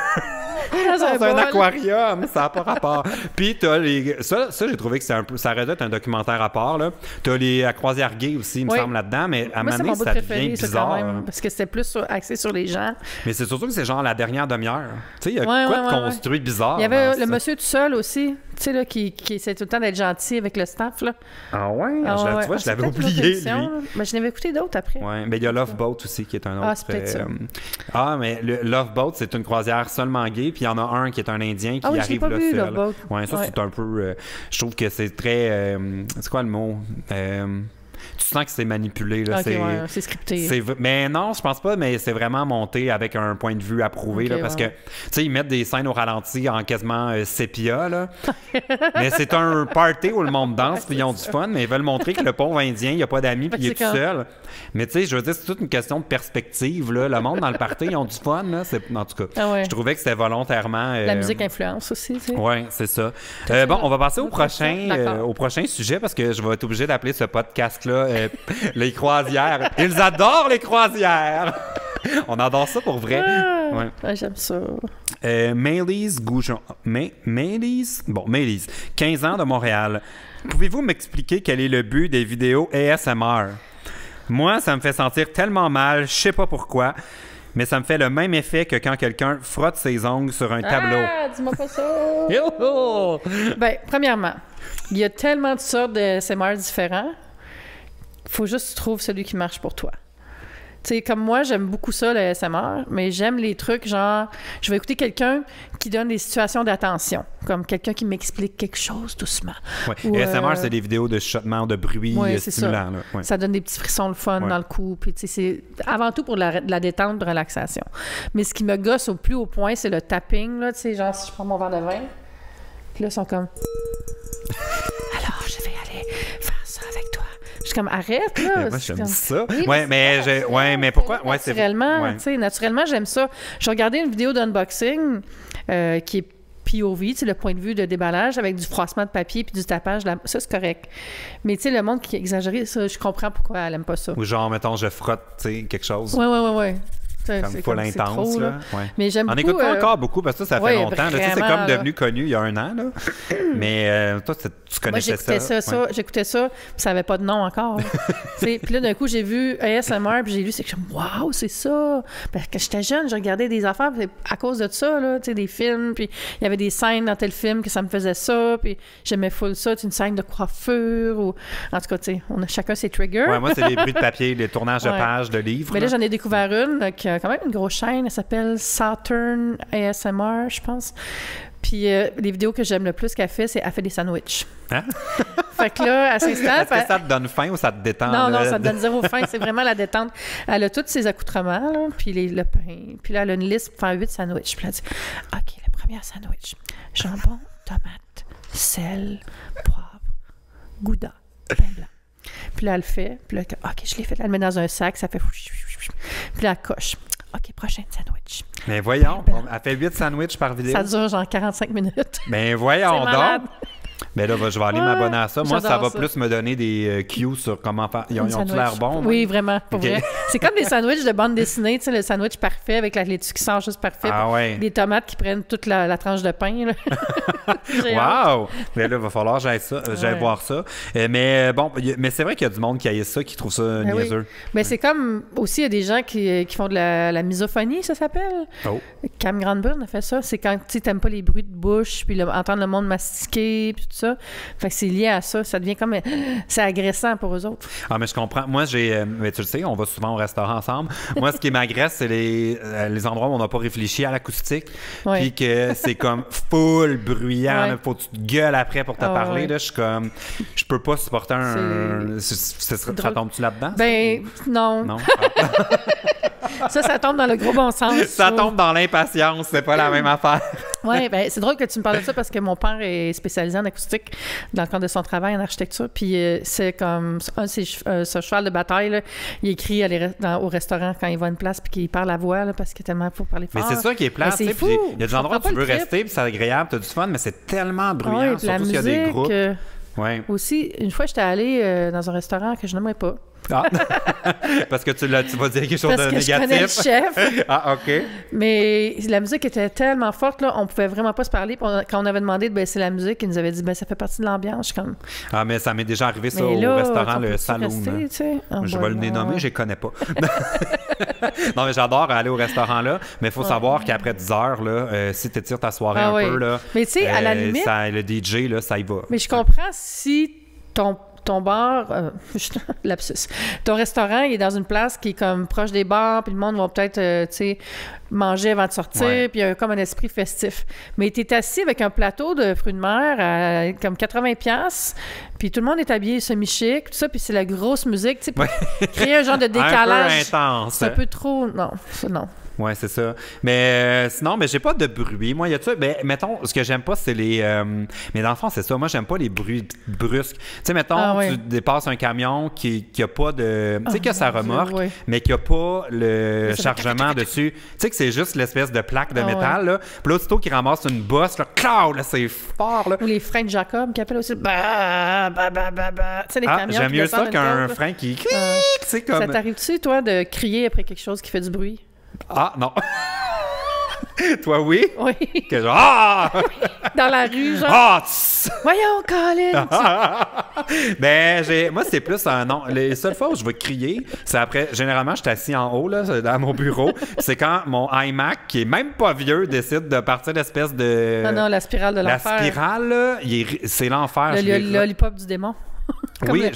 Dans un aquarium, ça n'a pas rapport. Puis t'as les... Ça j'ai trouvé que c'est un peu... Ça aurait dû être un documentaire à part, là. T'as les croisières gays aussi, il me semble, là-dedans, mais à un moment donné, ça devient bizarre. Même, parce que c'était plus axé sur les gens. Mais c'est surtout que c'est genre la dernière demi-heure. Tu sais, il y a quoi de construit bizarre. Il y avait le monsieur tout seul aussi, tu sais, là, qui essaie tout le temps d'être gentil avec le staff, là. Ah ouais? Tu vois, je l'avais oublié, lui. Mais je n'avais écouté d'autres après. Ouais, mais il y a Love Boat aussi, qui est un autre... mais le Love Boat, c'est une croisière seulement gay, puis il y en a un qui est un Indien qui arrive là seul. Ouais, ça, c'est un peu... je trouve que c'est très... c'est quoi le mot? Tu sens que c'est manipulé. Là, c'est scripté. Mais non, je pense pas, mais c'est vraiment monté avec un point de vue approuvé. Là, parce que, tu sais, ils mettent des scènes au ralenti en quasiment sépia. Là. Mais c'est un party où le monde danse puis ils ont du fun, mais ils veulent montrer que le pauvre Indien, il n'y a pas d'amis puis il est tout seul. Mais tu sais, je veux dire, c'est toute une question de perspective. Là. Le monde dans le party, ils ont du fun. Là. En tout cas, je trouvais que c'était volontairement... La musique influence aussi. Oui, c'est ça. Bon, on va passer au prochain sujet parce que je vais être obligé d'appeler ce podcast-là les croisières. Ils adorent les croisières! On adore ça pour vrai. J'aime ça. Maëlys Goujon. Maëlys? Bon, Maëlys, 15 ans de Montréal. Pouvez-vous m'expliquer quel est le but des vidéos ASMR? Moi, ça me fait sentir tellement mal, je sais pas pourquoi, mais ça me fait le même effet que quand quelqu'un frotte ses ongles sur un tableau. Ah, dis-moi pas ça! Ben, premièrement, il y a tellement de sortes de ASMR différents. Faut juste que tu trouves celui qui marche pour toi. Tu sais, comme moi, j'aime beaucoup ça, le ASMR, mais j'aime les trucs genre, je vais écouter quelqu'un qui donne des situations d'attention, comme quelqu'un qui m'explique quelque chose doucement. Ouais. ASMR, c'est des vidéos de chuchotement, de bruit stimulant. Ça. Ça donne des petits frissons le fun dans le cou. Puis, tu sais, c'est avant tout pour la détente, de relaxation. Mais ce qui me gosse au plus haut point, c'est le tapping, là, tu sais, genre, si je prends mon verre de vin, puis là, ils sont comme... Alors, je vais aller faire ça avec toi. Je suis comme, arrête, là. Moi, j'aime comme... ça. Oui, mais pourquoi? Naturellement, j'aime ça. J'ai regardé une vidéo d'unboxing qui est POV, le point de vue de déballage, avec du froissement de papier puis du tapage. Ça, c'est correct. Mais, tu sais, le monde qui est exagéré, ça, je comprends pourquoi elle aime pas ça. Ou genre, mettons, je frotte, tu sais, quelque chose. Oui. Comme full intense, là. Ouais. Mais j'aime beaucoup... On écoute pas encore beaucoup, parce que ça fait longtemps. Là, c'est comme devenu connu il y a 1 an, là. Mais toi, tu connaissais ça. J'écoutais ça, puis ça avait pas de nom encore. Puis là, d'un coup, j'ai vu ASMR, puis j'ai lu, c'est comme, waouh, c'est ça! Parce que j'étais jeune, je regardais des affaires, puis à cause de ça, là, tu sais, des films, puis il y avait des scènes dans tel film que ça me faisait ça, puis j'aimais full ça, une scène de coiffure, ou... En tout cas, tu sais, chacun ses triggers. Ouais, moi, c'est les bruits de papier, les tournages de pages, de livres. Mais là, j'en ai découvert une, qui a quand même une grosse chaîne, elle s'appelle Saturn ASMR, je pense. Puis les vidéos que j'aime le plus qu'elle fait, c'est qu'elle fait des sandwichs. Hein? Fait que là, elle s'installe. Est-ce que ça te donne faim ou ça te détend? Non, ça te donne zéro faim. C'est vraiment la détente. Elle a tous ses accoutrements, là, puis le pain. Puis là, elle a une liste pour faire 8 sandwichs. Puis elle dit, OK, le premier sandwich, jambon, tomate, sel, poivre, gouda, pain blanc. Puis là, elle le fait. Puis là, OK, je l'ai fait. Elle le met dans un sac, ça fait... Puis là, elle coche. OK, prochain sandwich. Mais voyons, elle fait 8 sandwichs par vidéo. Ça dure genre 45 minutes. Mais voyons donc. Mais là, je vais aller m'abonner à ça. Moi, ça va plus me donner des cues sur comment faire. Ils ont-tu l'air bons? Oui, vraiment, pour vrai. C'est comme des sandwichs de bande dessinée, tu sais, le sandwich parfait avec la laitue qui sort juste parfait. Ah ouais. Des tomates qui prennent toute la tranche de pain. Wow! Mais là, il va falloir que j'aille voir ça. Mais bon, mais c'est vrai qu'il y a du monde qui haït ça, qui trouve ça niaiseux. Mais c'est comme aussi, il y a des gens qui font de la misophonie, ça s'appelle. Oh. Cam Grandburn a fait ça. C'est quand tu n'aimes pas les bruits de bouche, puis entendre le monde mastiquer, puis tout ça. Fait que c'est lié à ça. Ça devient comme... C'est agressant pour eux autres. Ah, mais je comprends. Moi, mais tu le sais, on va souvent au restaurant ensemble. Moi, ce qui m'agresse, c'est les endroits où on n'a pas réfléchi à l'acoustique. Puis que c'est comme full bruyant. Ouais. Faut que tu te gueules après pour te parler. Ouais. Là, je suis comme... Je peux pas supporter ça tombe-tu là-dedans? Ben, non. Ça tombe dans le gros bon sens. Ça tombe dans l'impatience. C'est pas la même affaire. Oui, ben c'est drôle que tu me parles de ça parce que mon père est spécialisé en acoustique dans le cadre de son travail en architecture. Puis c'est comme ce cheval de bataille, là, il écrit au restaurant quand il va à une place puis qu'il parle à voix là, parce qu'il est tellement fort parler fort. Mais c'est ça qui est plat. C'est fou. Il y a des endroits où tu veux rester puis c'est agréable, tu as du fun, mais c'est tellement bruyant, surtout s'il y a des groupes. Aussi, une fois, j'étais allée dans un restaurant que je n'aimerais pas. Ah. Parce que tu vas dire quelque chose de négatif. Je connais le chef. Ah, OK. Mais la musique était tellement forte, là, on pouvait vraiment pas se parler. Quand on avait demandé de baisser la musique, il nous avait dit, ça fait partie de l'ambiance. Comme... Ah, mais ça m'est déjà arrivé, ça, au restaurant, le Saloon. Je vais le nommer, je les connais pas. Non, mais j'adore aller au restaurant, là. Mais il faut savoir qu'après 10 heures, là, si tu étires ta soirée peu, là... Mais tu sais, à la limite... le DJ, là, ça y va. Mais je comprends si ton bar, lapsus, ton restaurant, il est dans une place qui est comme proche des bars, puis le monde va peut-être, tu sais, manger avant de sortir, puis il y a comme un esprit festif. Mais tu es assis avec un plateau de fruits de mer à comme 80$, puis tout le monde est habillé semi-chic, tout ça, puis c'est la grosse musique, tu sais, pour créer un genre de décalage. Un peu intense. C'est un peu trop... Non. Oui, c'est ça. Mais sinon, j'ai pas de bruit. Moi, il y a ça. Ben, mettons, ce que j'aime pas, c'est les. Mais dans le fond, c'est ça. Moi, j'aime pas les bruits brusques. Tu sais, mettons, tu dépasses un camion qui a pas de. Tu sais, que ça remorque, mais qui a pas le chargement dessus. Tu sais, que c'est juste l'espèce de plaque de métal, là. Puis là, aussitôt qu'il ramasse une bosse, là, là, c'est fort, là. Ou les freins de Jacob qui appellent aussi. Tu sais, les camions. J'aime mieux ça qu'un frein qui. Ça t'arrive-tu, toi, de crier après quelque chose qui fait du bruit? Ah, non. Toi, oui? Oui. Que genre, ah! Dans la rue, genre. Ah! Voyons, Colin! Ben, moi, c'est plus un non. Les seules fois où je vais crier, c'est après. Généralement, je suis assis en haut, là, dans mon bureau. C'est quand mon iMac, qui est même pas vieux, décide de partir d'espèce de. Non, la spirale de l'enfer. La spirale, là, c'est l'enfer. Le lollipop du démon. Oui,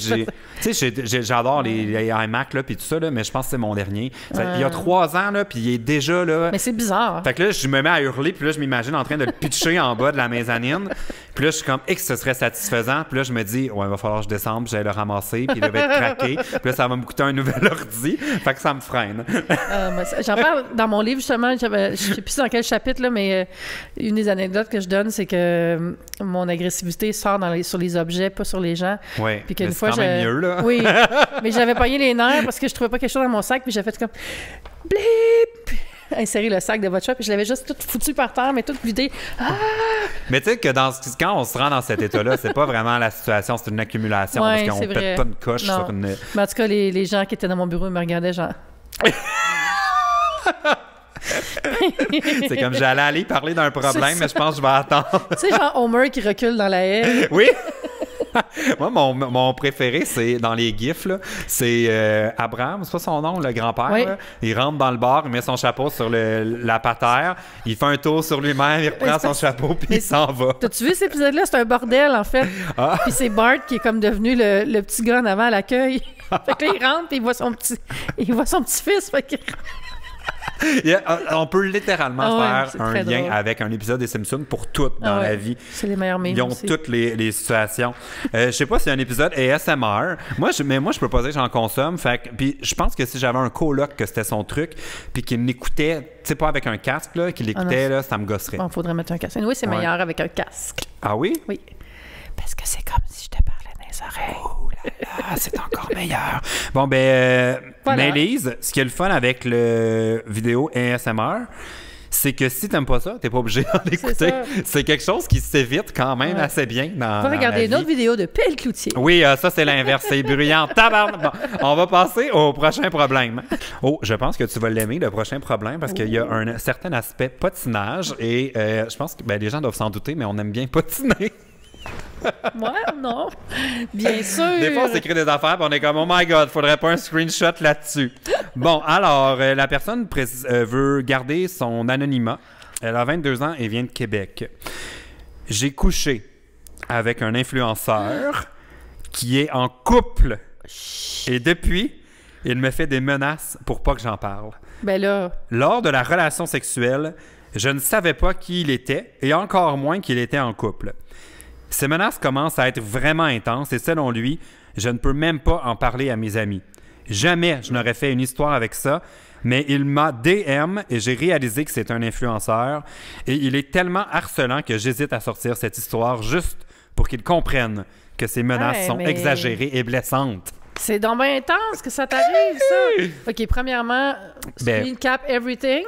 j'adore les iMac là, puis tout ça, là, mais je pense que c'est mon dernier. Il y a 3 ans, là, puis il est déjà là. Mais c'est bizarre. Fait que là, je me mets à hurler, puis là, je m'imagine en train de le pitcher en bas de la mezzanine. Puis là, je suis comme, ce serait satisfaisant. Puis là, je me dis, il va falloir que je descende, puis j'aille le ramasser, puis il devait être craqué. Puis là, ça va me coûter un nouvel ordi. Fait que ça me freine. J'en parle dans mon livre, justement. Je sais plus dans quel chapitre, là, mais une des anecdotes que je donne, c'est que mon agressivité sort sur les objets, pas sur les gens. Oui. Puis qu'une fois, c'est quand même mieux, là. Oui, mais j'avais pogné les nerfs parce que je trouvais pas quelque chose dans mon sac, puis j'ai fait comme blip, insérer le sac de votre shop, puis je l'avais juste tout foutu par terre, mais tout vidé. Ah! Mais tu sais que quand on se rend dans cet état-là, c'est pas vraiment la situation, c'est une accumulation, parce qu'on pète pas une coche sur une... Mais en tout cas, les gens qui étaient dans mon bureau me regardaient genre... C'est comme j'allais aller parler d'un problème, mais je pense que je vais attendre. Tu sais, genre Homer qui recule dans la haie. Oui! Moi, mon préféré, c'est dans les gifs, là, c'est Abraham, c'est pas son nom, le grand-père. Oui. Il rentre dans le bar, il met son chapeau sur la patère, il fait un tour sur lui-même, il reprend son chapeau, puis il s'en va. T'as-tu vu cet épisode-là? C'est un bordel, en fait. Ah. Puis c'est Bart qui est comme devenu le petit gars en avant à l'accueil. Fait que là, il rentre, puis il voit son petit-fils. Fait que... On peut littéralement faire un lien drôle avec un épisode des Simpsons pour tout dans la vie. C'est les meilleurs memes. Ils ont aussi toutes les situations. Je sais pas si c'est un épisode ASMR. Moi, je peux pas dire que j'en consomme. Puis je pense que si j'avais un coloc que c'était son truc, puis qu'il m'écoutait, tu sais, pas avec un casque, là, qu'il l'écoutait, là, ça me gosserait. Bon, faudrait mettre un casque. Oui, c'est meilleur avec un casque. Ah oui? Oui. Parce que c'est comme si je te parlais dans les oreilles. Oh là là, c'est encore meilleur. Bon, ben, voilà. Maëlys, ce qui est le fun avec le vidéo ASMR, c'est que si t'aimes pas ça, t'es pas obligé d'en écouter. C'est quelque chose qui s'évite quand même assez bien dans. On va regarder une autre vidéo de Pelle Cloutier. Oui, ça c'est l'inverse, c'est bruyant. Tabarnak. Bon, on va passer au prochain problème. Oh, je pense que tu vas l'aimer, le prochain problème, parce qu'il y a un certain aspect patinage et je pense que les gens doivent s'en douter, mais on aime bien patiner. Moi, non. Bien sûr. Des fois, on s'écrit des affaires et on est comme « Oh my God, faudrait pas un screenshot là-dessus. » Bon, alors, la personne veut garder son anonymat. Elle a 22 ans et vient de Québec. J'ai couché avec un influenceur qui est en couple. Et depuis, il me fait des menaces pour pas que j'en parle. Ben là... Lors de la relation sexuelle, je ne savais pas qui il était et encore moins qu'il était en couple. Ces menaces commencent à être vraiment intenses et selon lui, je ne peux même pas en parler à mes amis. Jamais je n'aurais fait une histoire avec ça, mais il m'a DM et j'ai réalisé que c'est un influenceur et il est tellement harcelant que j'hésite à sortir cette histoire juste pour qu'il comprenne que ces menaces sont exagérées et blessantes. C'est donc bien intense que ça t'arrive, ça. OK, premièrement, screen cap everything.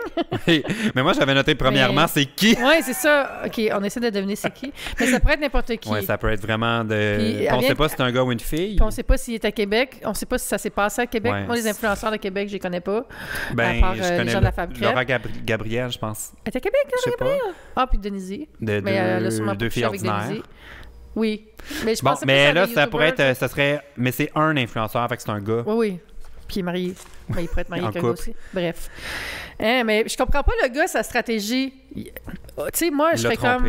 Oui, mais moi, j'avais noté premièrement, c'est qui? Oui, c'est ça. OK, on essaie de deviner c'est qui. Mais ça pourrait être n'importe qui. Oui, ça peut être vraiment de... Puis, on ne sait pas si c'est un gars ou une fille. Puis on ne sait pas s'il est à Québec. On ne sait pas si ça s'est passé à Québec. Ouais. Moi, les influenceurs de Québec, je les connais pas. Ben, à part, je connais les gens de la Femme Crêpe. Laura Gabriel, je pense. Elle est à Québec, Laura Gabriel? Ah, puis Denise. Mais elle a sûrement deux filles ordinaires. Oui. Mais je bon, pensais mais là, ça pourrait être... Ça serait... Mais c'est un influenceur, fait que c'est un gars. Oui, oui. Puis il est marié. Ben, il pourrait être marié avec un gars aussi. Bref. Mais je comprends pas le gars, sa stratégie. Tu sais, moi, je serais comme...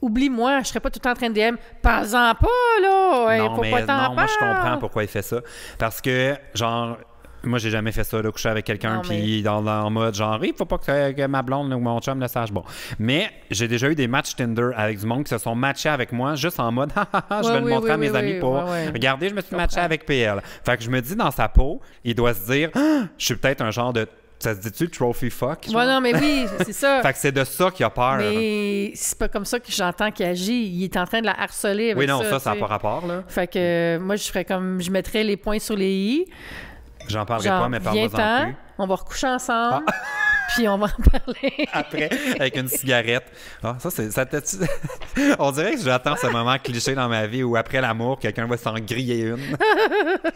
Oublie-moi, je serais pas tout le temps en train de DM. Parle-en pas, là! Non, faut pas t'en moi, je comprends pourquoi il fait ça. Parce que, genre... Moi, j'ai jamais fait ça, là, coucher avec quelqu'un, puis en mode genre, il faut pas que ma blonde ou mon chum le sache. Bon. Mais j'ai déjà eu des matchs Tinder avec du monde qui se sont matchés avec moi, juste en mode, je vais le montrer à mes amis pour. Regardez, je me suis matché avec PL. Fait que je me dis, dans sa peau, il doit se dire, je suis peut-être un genre de. Ça se dit-tu trophy fuck? Ouais, non, mais oui, c'est ça. Fait que c'est de ça qu'il a peur. Mais c'est pas comme ça que j'entends qu'il agit. Il est en train de la harceler avec ça. Oui, non, ça n'a pas rapport, là. Fait que moi, je ferais comme, je mettrais les points sur les i. J'en parlerai pas, mais parle-moi-en plus. On va recoucher ensemble, puis on va en parler. Après, avec une cigarette. Ah, on dirait que j'attends ce moment cliché dans ma vie où après l'amour, quelqu'un va s'en griller une.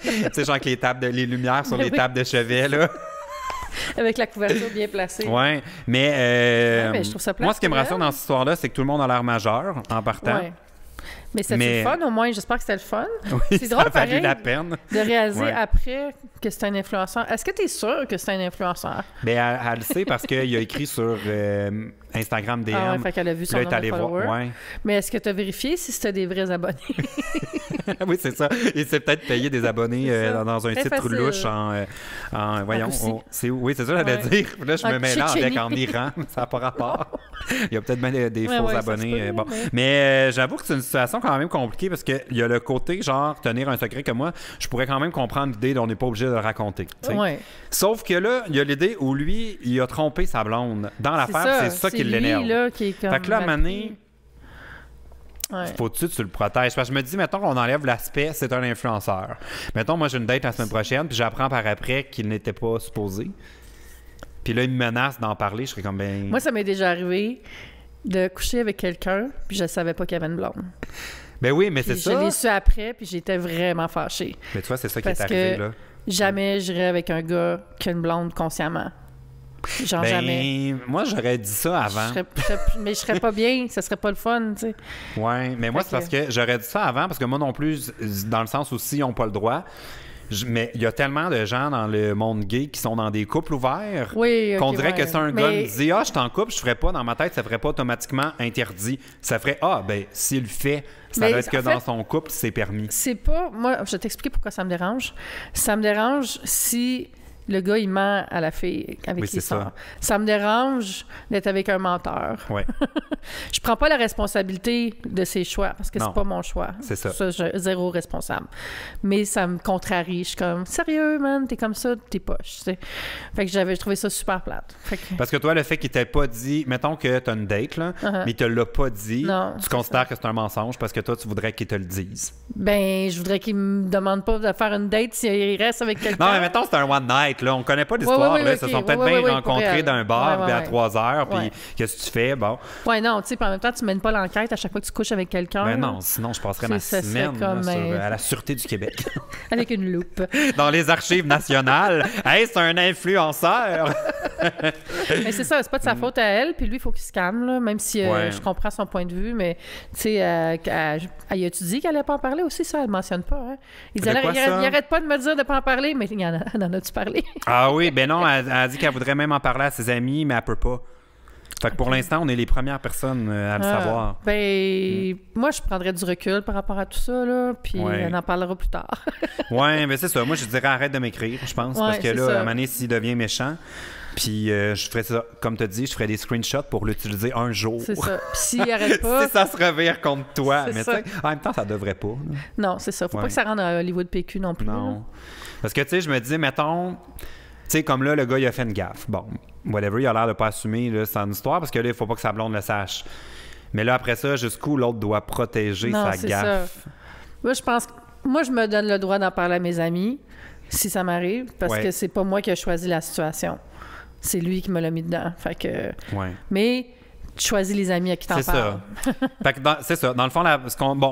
Tu sais, genre avec les lumières sur les tables de chevet, là. Avec la couverture bien placée. Oui, mais, mais je trouve ça moi, ce qui me rassure dans cette histoire-là, c'est que tout le monde a l'air majeur en partant. Ouais. Mais c'était le fun, au moins. J'espère que c'était le fun. Oui, c'est drôle, ça a valu la peine. De réaliser après que c'est un influenceur. Est-ce que tu es sûr que c'est un influenceur? Bien, elle le sait parce qu'il a écrit sur Instagram DM. Ah ouais, fait qu'elle a vu son nombre de followers. Ouais. Mais est-ce que tu as vérifié si c'était des vrais abonnés? Oui, c'est ça. Il s'est peut-être payé des abonnés dans un site louche voyons. Oui, c'est ça, j'allais dire. Là, je me mets là avec en Iran. Ça n'a pas rapport. Il y a peut-être bien des faux abonnés. Bon. Mais j'avoue que c'est une situation quand même compliquée parce qu'il y a le côté, genre, tenir un secret que moi, je pourrais quand même comprendre l'idée dont on n'est pas obligé de le raconter. Ouais. Sauf que là, il y a l'idée où lui, il a trompé sa blonde. Dans l'affaire, c'est ça qui l'énerve. Là, qui est comme fait que là, à un moment donné, faut-tu que tu le protèges? Parce que je me dis, mettons qu'on enlève l'aspect, c'est un influenceur. Mettons, moi, j'ai une date la semaine prochaine, puis j'apprends par après qu'il n'était pas supposé. Puis là, il me menace d'en parler. Je serais comme, ben... Moi, ça m'est déjà arrivé de coucher avec quelqu'un, puis je savais pas qu'il y avait une blonde. Ben oui, mais c'est ça. Je l'ai su après, puis j'étais vraiment fâchée. Mais tu vois, c'est ça qui est arrivé, là. Jamais j'irais avec un gars qui a une blonde consciemment. Genre jamais. Moi, j'aurais dit ça avant. Mais je serais pas bien, ça serait pas le fun, tu sais. Ouais, mais moi, c'est parce que j'aurais dit ça avant, parce que moi non plus, dans le sens où s'ils n'ont pas le droit. Mais il y a tellement de gens dans le monde gay qui sont dans des couples ouverts qu'on dirait que c'est un gars qui dit « Ah, je suis en couple, je ferais pas. » Dans ma tête, ça ferait pas automatiquement interdit. Ça ferait « Ah, ben, s'il le fait, ça doit être que dans son couple, c'est permis. » C'est pas... Moi, je vais t'expliquer pourquoi ça me dérange. Ça me dérange si... Le gars, il ment à la fille avec qui il sort. Ça me dérange d'être avec un menteur. Ouais. Je prends pas la responsabilité de ses choix parce que c'est pas mon choix. C'est ça. Ça, je suis zéro responsable. Mais ça me contrarie. Je suis comme, sérieux, man, t'es comme ça, t'es poche. T'sais. Fait que j'avais trouvé ça super plate. Parce que toi, le fait qu'il t'ait pas dit, mettons que t'as une date, là, mais il te l'a pas dit, tu considères que c'est un mensonge parce que toi, tu voudrais qu'il te le dise. Ben, je voudrais qu'il me demande pas de faire une date s'il reste avec quelqu'un. Non, mais mettons, c'est un one night. Là, on connaît pas l'histoire. Ils se sont peut-être bien rencontrés dans un bar à 3 heures. Puis qu'est-ce que tu fais? Bon. Ouais, non, tu sais, en même temps, tu mènes pas l'enquête à chaque fois que tu couches avec quelqu'un. Ben non, sinon, je passerais ma semaine à la Sûreté du Québec. Avec une loupe. Dans les archives nationales. Hey, c'est un influenceur! Mais c'est ça, c'est pas de sa faute à elle. Puis lui, il faut qu'il se calme, là, même si je comprends son point de vue. Mais, tu sais, elle a-tu dit qu'elle allait pas en parler aussi? Ça, elle mentionne pas. Hein? Il dit, il arrête pas de me dire de pas en parler, mais il en a-tu parlé? Ah oui, ben non, elle a dit qu'elle voudrait même en parler à ses amis, mais elle peut pas. Fait que pour l'instant, on est les premières personnes à le savoir. Ben, moi, je prendrais du recul par rapport à tout ça, là, puis on en parlera plus tard. Ouais, mais c'est ça. Moi, je dirais arrête de m'écrire, je pense, parce que là, à un moment donné, s'il devient méchant, puis je ferais ça, comme tu as dit, je ferais des screenshots pour l'utiliser un jour. C'est ça. Puis s'il arrête pas... si ça se revire contre toi. Mais tu sais, en même temps, ça devrait pas. Là. Non, c'est ça. Faut pas que ça rende à Hollywood PQ non plus. Non. Là. Parce que, tu sais, je me dis, mettons... Tu sais, comme là, le gars, il a fait une gaffe. Bon, whatever, il a l'air de pas assumer son histoire parce que là, il faut pas que sa blonde le sache. Mais là, après ça, jusqu'où l'autre doit protéger sa gaffe? Ça. Moi, je pense moi, je me donne le droit d'en parler à mes amis, si ça m'arrive, parce que c'est pas moi qui ai choisi la situation. C'est lui qui me l'a mis dedans. Fait que... Mais... Tu choisis les amis à qui t'en parles. C'est ça. Dans le fond,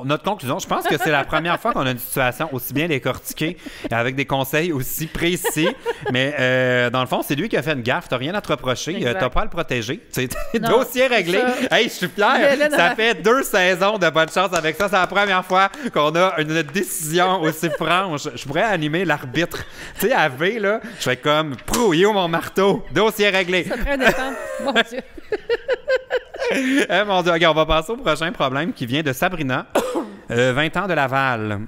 notre conclusion, je pense que c'est la première fois qu'on a une situation aussi bien décortiquée avec des conseils aussi précis. Mais dans le fond, c'est lui qui a fait une gaffe. T'as rien à te reprocher. T'as pas à le protéger. Dossier réglé. Hey, je suis fier. Ça fait 2 saisons de bonne chance avec ça. C'est la première fois qu'on a une décision aussi franche. Je pourrais animer l'arbitre. Tu sais, à V, là, je fais comme « Prouillez mon marteau. Dossier réglé. » Ça prend des temps. Mon Dieu. Mon Dieu, on va passer au prochain problème qui vient de Sabrina, 20 ans de Laval.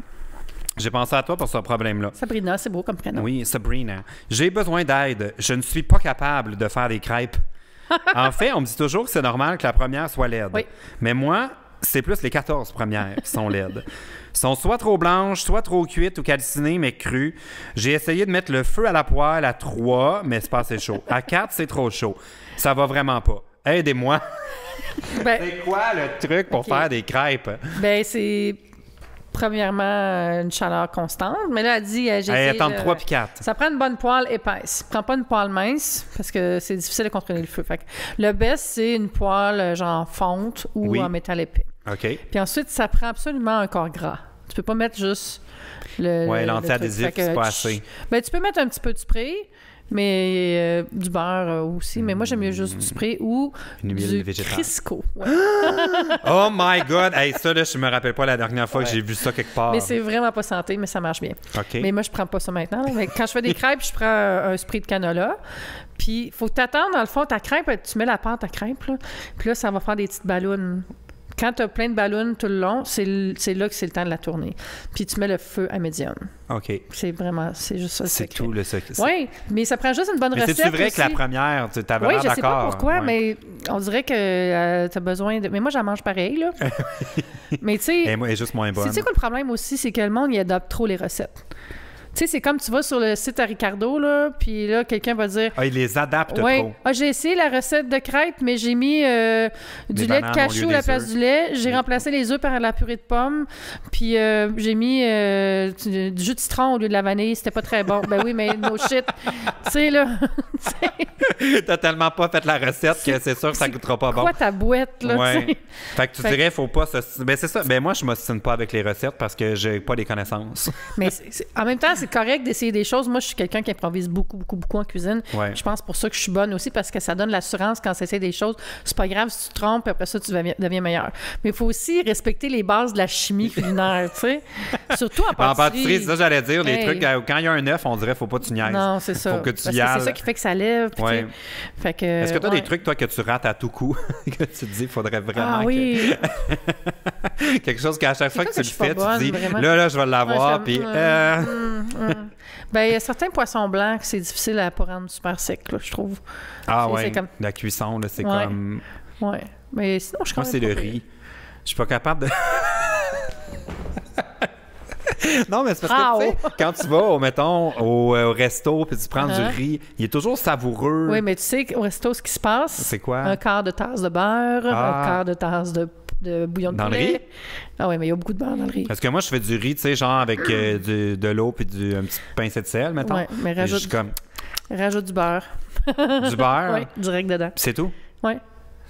J'ai pensé à toi pour ce problème-là. Sabrina, c'est beau comme prénom. Oui, Sabrina. J'ai besoin d'aide. Je ne suis pas capable de faire des crêpes. En fait, on me dit toujours que c'est normal que la première soit laide. Oui. Mais moi, c'est plus les 14 premières qui sont laides. Sont soit trop blanches, soit trop cuites ou calcinées, mais crues. J'ai essayé de mettre le feu à la poêle à 3, mais c'est pas assez chaud. À 4, c'est trop chaud. Ça va vraiment pas. Aidez-moi. C'est quoi le truc pour faire des crêpes? C'est premièrement une chaleur constante. Mais là, elle dit... Attends 3 puis 4. Ça prend une bonne poêle épaisse. Prends pas une poêle mince parce que c'est difficile de contrôler le feu. Fait que le best, c'est une poêle genre fonte ou en métal épais. OK. Puis ensuite, ça prend absolument un corps gras. Tu peux pas mettre juste l'anti-adhésif, c'est pas assez. Tu peux mettre un petit peu de spray, mais du beurre aussi. Mais moi, j'aime mieux juste du spray ou du Crisco. Ouais. Oh my God! Hey, ça, là, je me rappelle pas la dernière fois que j'ai vu ça quelque part. Mais c'est vraiment pas santé, mais ça marche bien. OK. Mais moi, je prends pas ça maintenant. Mais quand je fais des crêpes, je prends un spray de canola. Puis, il faut t'attendre, dans le fond, ta crêpe, tu mets la pâte à crêpe, là. Puis là, ça va faire des petites ballons. Quand tu as plein de ballons tout le long, c'est là que c'est le temps de la tourner. Puis tu mets le feu à médium. OK. C'est juste ça. C'est tout le secret. Oui, mais ça prend juste une bonne recette. C'est vrai aussi. Que la première, tu avais l'air d'accord. Oui, je sais pas pourquoi, mais on dirait que tu as besoin de... Mais moi, j'en mange pareil, là. Mais tu sais... Et moi, elle est juste moins bonne. Tu sais quoi le problème aussi? C'est que le monde, il adopte trop les recettes. Tu sais, c'est comme tu vas sur le site à Ricardo, là, puis là, quelqu'un va dire... Ah, il les adapte trop. Ah, j'ai essayé la recette de crêpes, mais j'ai mis du lait de cachou à la place du lait. J'ai remplacé les œufs par la purée de pommes, puis j'ai mis du jus de citron au lieu de la vanille. C'était pas très bon. Ben oui, mais no shit. Tu sais, là... T'as tellement pas fait la recette que c'est sûr que ça goûtera pas bon. C'est quoi ta boîte, là? Ouais. Fait que tu dirais, faut pas... Ben c'est ça. Ben moi, je m'ostine pas avec les recettes parce que j'ai pas les connaissances. Mais en même temps, c'est correct d'essayer des choses. Moi, je suis quelqu'un qui improvise beaucoup en cuisine. Ouais. Je pense pour ça que je suis bonne aussi, parce que ça donne l'assurance quand tu essaies des choses. C'est pas grave si tu te trompes, après ça, tu deviens meilleur. Mais il faut aussi respecter les bases de la chimie culinaire, tu sais. Surtout en pâtisserie. En pâtisserie, c'est ça j'allais dire. Les trucs, quand il y a un œuf, on dirait faut pas que tu niaises. Non, c'est ça. Faut que tu c'est ça qui fait que ça lève. Ouais. Fait que, est-ce que tu as des trucs, toi, que tu rates à tout coup, que tu te dis, il faudrait vraiment quelque chose qu'à chaque fois que tu le fais, tu te dis, là, je vais l'avoir, puis... Ben, il y a certains poissons blancs que c'est difficile à pas rendre super sec, là, je trouve. Ah ouais, comme... la cuisson, là, c'est comme... Ouais, mais sinon, je pense que c'est le riz. Je suis pas capable de... Non, mais c'est parce que, tu sais, quand tu vas, mettons, au resto, puis tu prends du riz, il est toujours savoureux. Oui, mais tu sais, au resto, ce qui se passe... C'est quoi? Un quart de tasse de beurre, un quart de tasse de bouillon de poulet. Dans le riz? Ah oui, mais il y a beaucoup de beurre dans le riz. Parce que moi, je fais du riz, tu sais, genre avec de l'eau puis un petit pincé de sel, mettons. Oui, mais rajoute du beurre. Du beurre? Oui, direct dedans. C'est tout? Oui.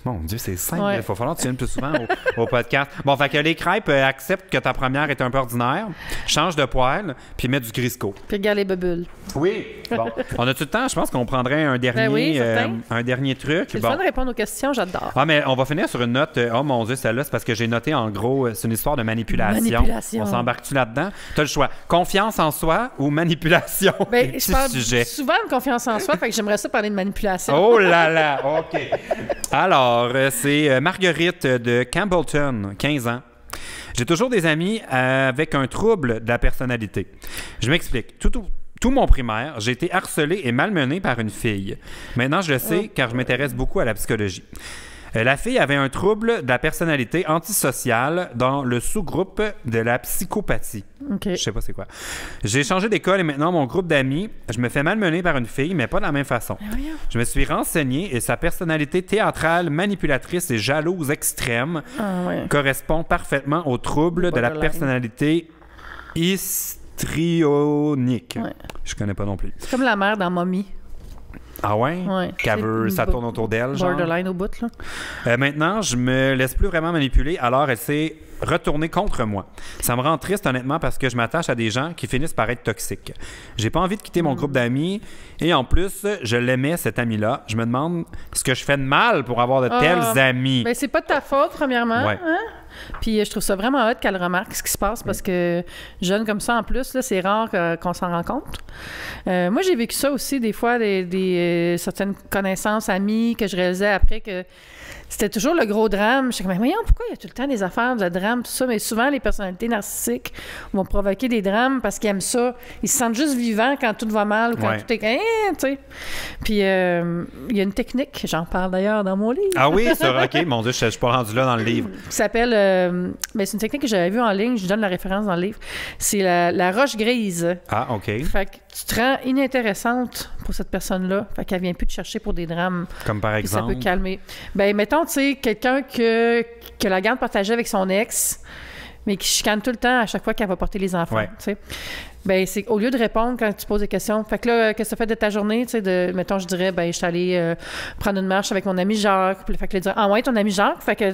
Mon Dieu, c'est simple. Il va falloir que tu viennes plus souvent au podcast. Bon, fait que les crêpes, accepte que ta première est un peu ordinaire, change de poêle, puis mets du Crisco. Puis regarde les bulles. Oui. Bon. On a-tu le temps? Je pense qu'on prendrait un dernier, un dernier truc. C'est le fun de répondre aux questions, j'adore. Ah, mais on va finir sur une note. Oh mon Dieu, celle-là, c'est parce que j'ai noté en gros, c'est une histoire de manipulation. On s'embarque-tu là-dedans? Tu as le choix. Confiance en soi ou manipulation? Ben, je parle souvent de confiance en soi, fait que j'aimerais ça parler de manipulation. Oh là là! OK. Alors, c'est Marguerite de Campbellton, 15 ans. J'ai toujours des amis avec un trouble de la personnalité. Je m'explique. Tout mon primaire, j'ai été harcelé et malmené par une fille. Maintenant, je le sais car je m'intéresse beaucoup à la psychologie. La fille avait un trouble de la personnalité antisociale dans le sous-groupe de la psychopathie. Okay. Je sais pas c'est quoi. J'ai changé d'école et maintenant mon groupe d'amis, je me fais malmener par une fille, mais pas de la même façon. Je me suis renseigné et sa personnalité théâtrale, manipulatrice et jalouse extrême correspond parfaitement au trouble de la personnalité histrionique. Ouais. Je connais pas non plus. C'est comme la mère dans Mommy. Ah ouais? Ça tourne autour d'elle, genre? Borderline au bout, là. Maintenant, je me laisse plus vraiment manipuler, alors elle s'est retournée contre moi. Ça me rend triste, honnêtement, parce que je m'attache à des gens qui finissent par être toxiques. J'ai pas envie de quitter mon groupe d'amis, et en plus, je l'aimais, cet ami-là. Je me demande ce que je fais de mal pour avoir de tels amis. Ben, c'est pas de ta faute, premièrement. Ouais. Hein? Puis je trouve ça vraiment hot qu'elle remarque ce qui se passe parce que jeune comme ça, en plus, là, c'est rare qu'on s'en rend compte. Moi, j'ai vécu ça aussi des fois, certaines connaissances, amis, que je réalisais après que c'était toujours le gros drame. Je suis comme, mais voyons, pourquoi il y a tout le temps des affaires de drame, tout ça? Mais souvent, les personnalités narcissiques vont provoquer des drames parce qu'ils aiment ça. Ils se sentent juste vivants quand tout va mal ou quand tout est... tu sais. Puis, il y a une technique, j'en parle d'ailleurs dans mon livre. Ah oui? OK, mon Dieu, je suis pas rendu là dans le livre. Qui s'appelle... c'est une technique que j'avais vue en ligne. Je donne la référence dans le livre. C'est la roche grise. Ah, OK. Fait que tu te rends inintéressante pour cette personne-là. Fait qu'elle vient plus te chercher pour des drames. Comme par exemple? Ça peut calmer. Ben, mettons, tu sais, quelqu'un que la garde partagée avec son ex, mais qui chicane tout le temps à chaque fois qu'elle va porter les enfants, tu sais. Ben, c'est au lieu de répondre quand tu poses des questions. Fait que là, qu'est-ce que tu as fait de ta journée? Tu sais, mettons, je dirais, ben, je suis allée prendre une marche avec mon ami Jacques. Puis, fait que là, dire, ah ouais, ton ami Jacques? Fait que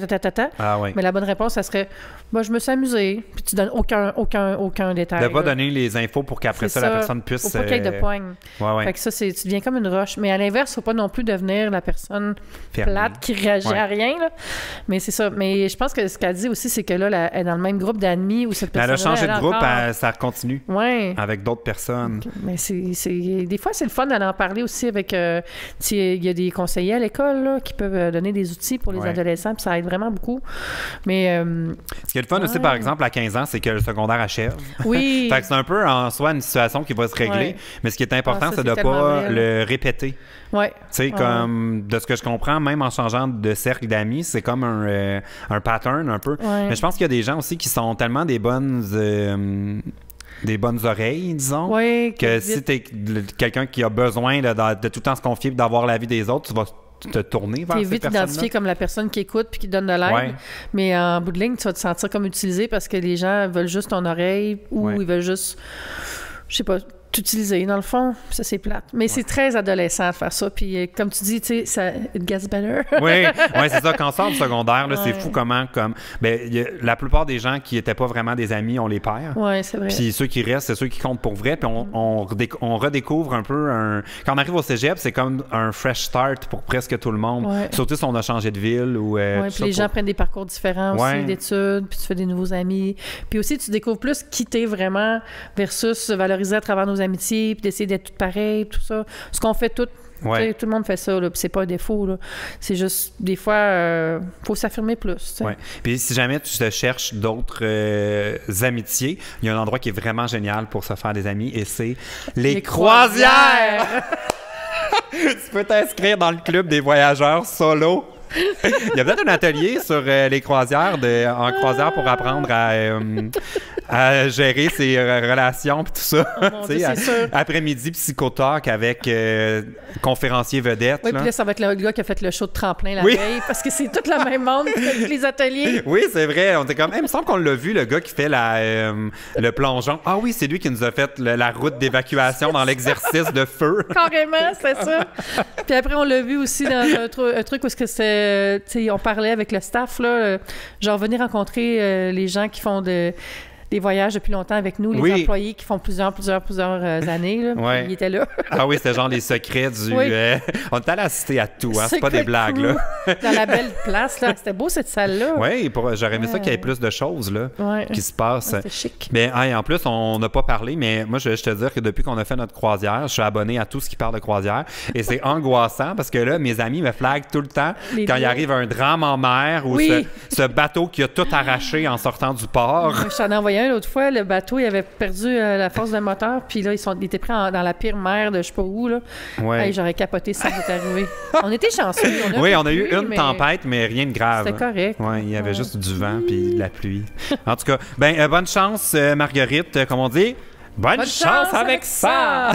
Ah ouais. Mais la bonne réponse, ça serait, ben, je me suis amusée. Puis tu donnes aucun détail. De pas donner les infos pour qu'après ça, la personne puisse. Faut pas qu'il y ait de poigne. Ouais. Fait que ça, tu deviens comme une roche. Mais à l'inverse, faut pas non plus devenir la personne plate qui réagit à rien, là. Mais c'est ça. Mais je pense que ce qu'elle dit aussi, c'est que là, elle est dans le même groupe d'amis où cette personne. Elle a changé de groupe, ça continue. Ouais. Avec d'autres personnes. Okay. Mais des fois, c'est le fun d'aller en parler aussi avec... il y a des conseillers à l'école là, qui peuvent donner des outils pour les adolescents, puis ça aide vraiment beaucoup. Mais... ce qui est le fun aussi, par exemple, à 15 ans, c'est que le secondaire achève. Oui. Fait que c'est un peu en soi une situation qui va se régler, mais ce qui est important, c'est de ne pas le répéter. Oui. Tu sais, comme de ce que je comprends, même en changeant de cercle d'amis, c'est comme un pattern un peu. Ouais. Mais je pense qu'il y a des gens aussi qui sont tellement des bonnes oreilles, disons, que si t'es quelqu'un qui a besoin de tout le temps se confier et d'avoir l'avis des autres, tu vas te tourner vers ces personnes-là. T'es vite identifié comme la personne qui écoute puis qui donne de l'aide, mais en bout de ligne, tu vas te sentir comme utilisé parce que les gens veulent juste ton oreille ou ils veulent juste, je sais pas, t'utiliser, dans le fond. Ça, c'est plate. Mais c'est très adolescent de faire ça. Puis, comme tu dis, tu sais, ça it gets better. oui, c'est ça. Quand on sort du secondaire, là, c'est fou comment... la plupart des gens qui n'étaient pas vraiment des amis, on les perd. Oui, c'est vrai. Puis ceux qui restent, c'est ceux qui comptent pour vrai. Puis on redécouvre un peu Quand on arrive au cégep, c'est comme un fresh start pour presque tout le monde. Ouais. Surtout si on a changé de ville ou... puis les gens prennent des parcours différents aussi d'études, puis tu fais des nouveaux amis. Puis aussi, tu découvres plus qui t'es vraiment versus valoriser à travers nos amitiés, puis d'essayer d'être tout pareil, tout ça. Ce qu'on fait tout le monde fait ça, là, puis c'est pas un défaut, là. C'est juste, des fois, faut s'affirmer plus. Oui. Puis si jamais tu te cherches d'autres amitiés, il y a un endroit qui est vraiment génial pour se faire des amis, et c'est les croisières! Tu peux t'inscrire dans le club des voyageurs solo. Il y a peut-être un atelier sur les croisières, en croisière pour apprendre à gérer ses relations et tout ça. Oh Dieu, après-midi, psychotalk avec conférencier vedette. Oui, puis là, ça va être le gars qui a fait le show de tremplin la veille, parce que c'est tout le même monde que les ateliers. Oui, c'est vrai. On était comme, il me semble qu'on l'a vu, le gars qui fait le plongeon. Ah oui, c'est lui qui nous a fait la route d'évacuation dans l'exercice de feu. Carrément, c'est ça. Puis après, on l'a vu aussi dans un truc où on parlait avec le staff, là, genre venir rencontrer les gens qui font des voyages depuis longtemps avec nous, les employés qui font plusieurs années. Là, ils étaient là. Ah oui, c'était genre les secrets du... on était allé assister à tout, hein, c'est pas des blagues. Là. Dans la belle place, là. C'était beau cette salle-là. Oui, j'aurais aimé ça qu'il y ait plus de choses là, qui se passent. C'était chic. Mais en plus, on n'a pas parlé, mais moi, je te dire que depuis qu'on a fait notre croisière, je suis abonné à tout ce qui parle de croisière, et c'est angoissant parce que là, mes amis me flaguent tout le temps quand il arrive un drame en mer ou ce bateau qui a tout arraché en sortant du port. Je t'en ai envoyé l'autre fois, le bateau, il avait perdu la force de moteur, puis là, ils étaient pris dans la pire mer de je sais pas où, là. Ouais. Hey, j'aurais capoté si ça m'était arrivé. On était chanceux. On a eu une tempête, mais rien de grave. C'était correct. Ouais, il y avait juste du vent puis de la pluie. En tout cas, bonne chance, Marguerite, comme on dit. Bonne chance avec ça!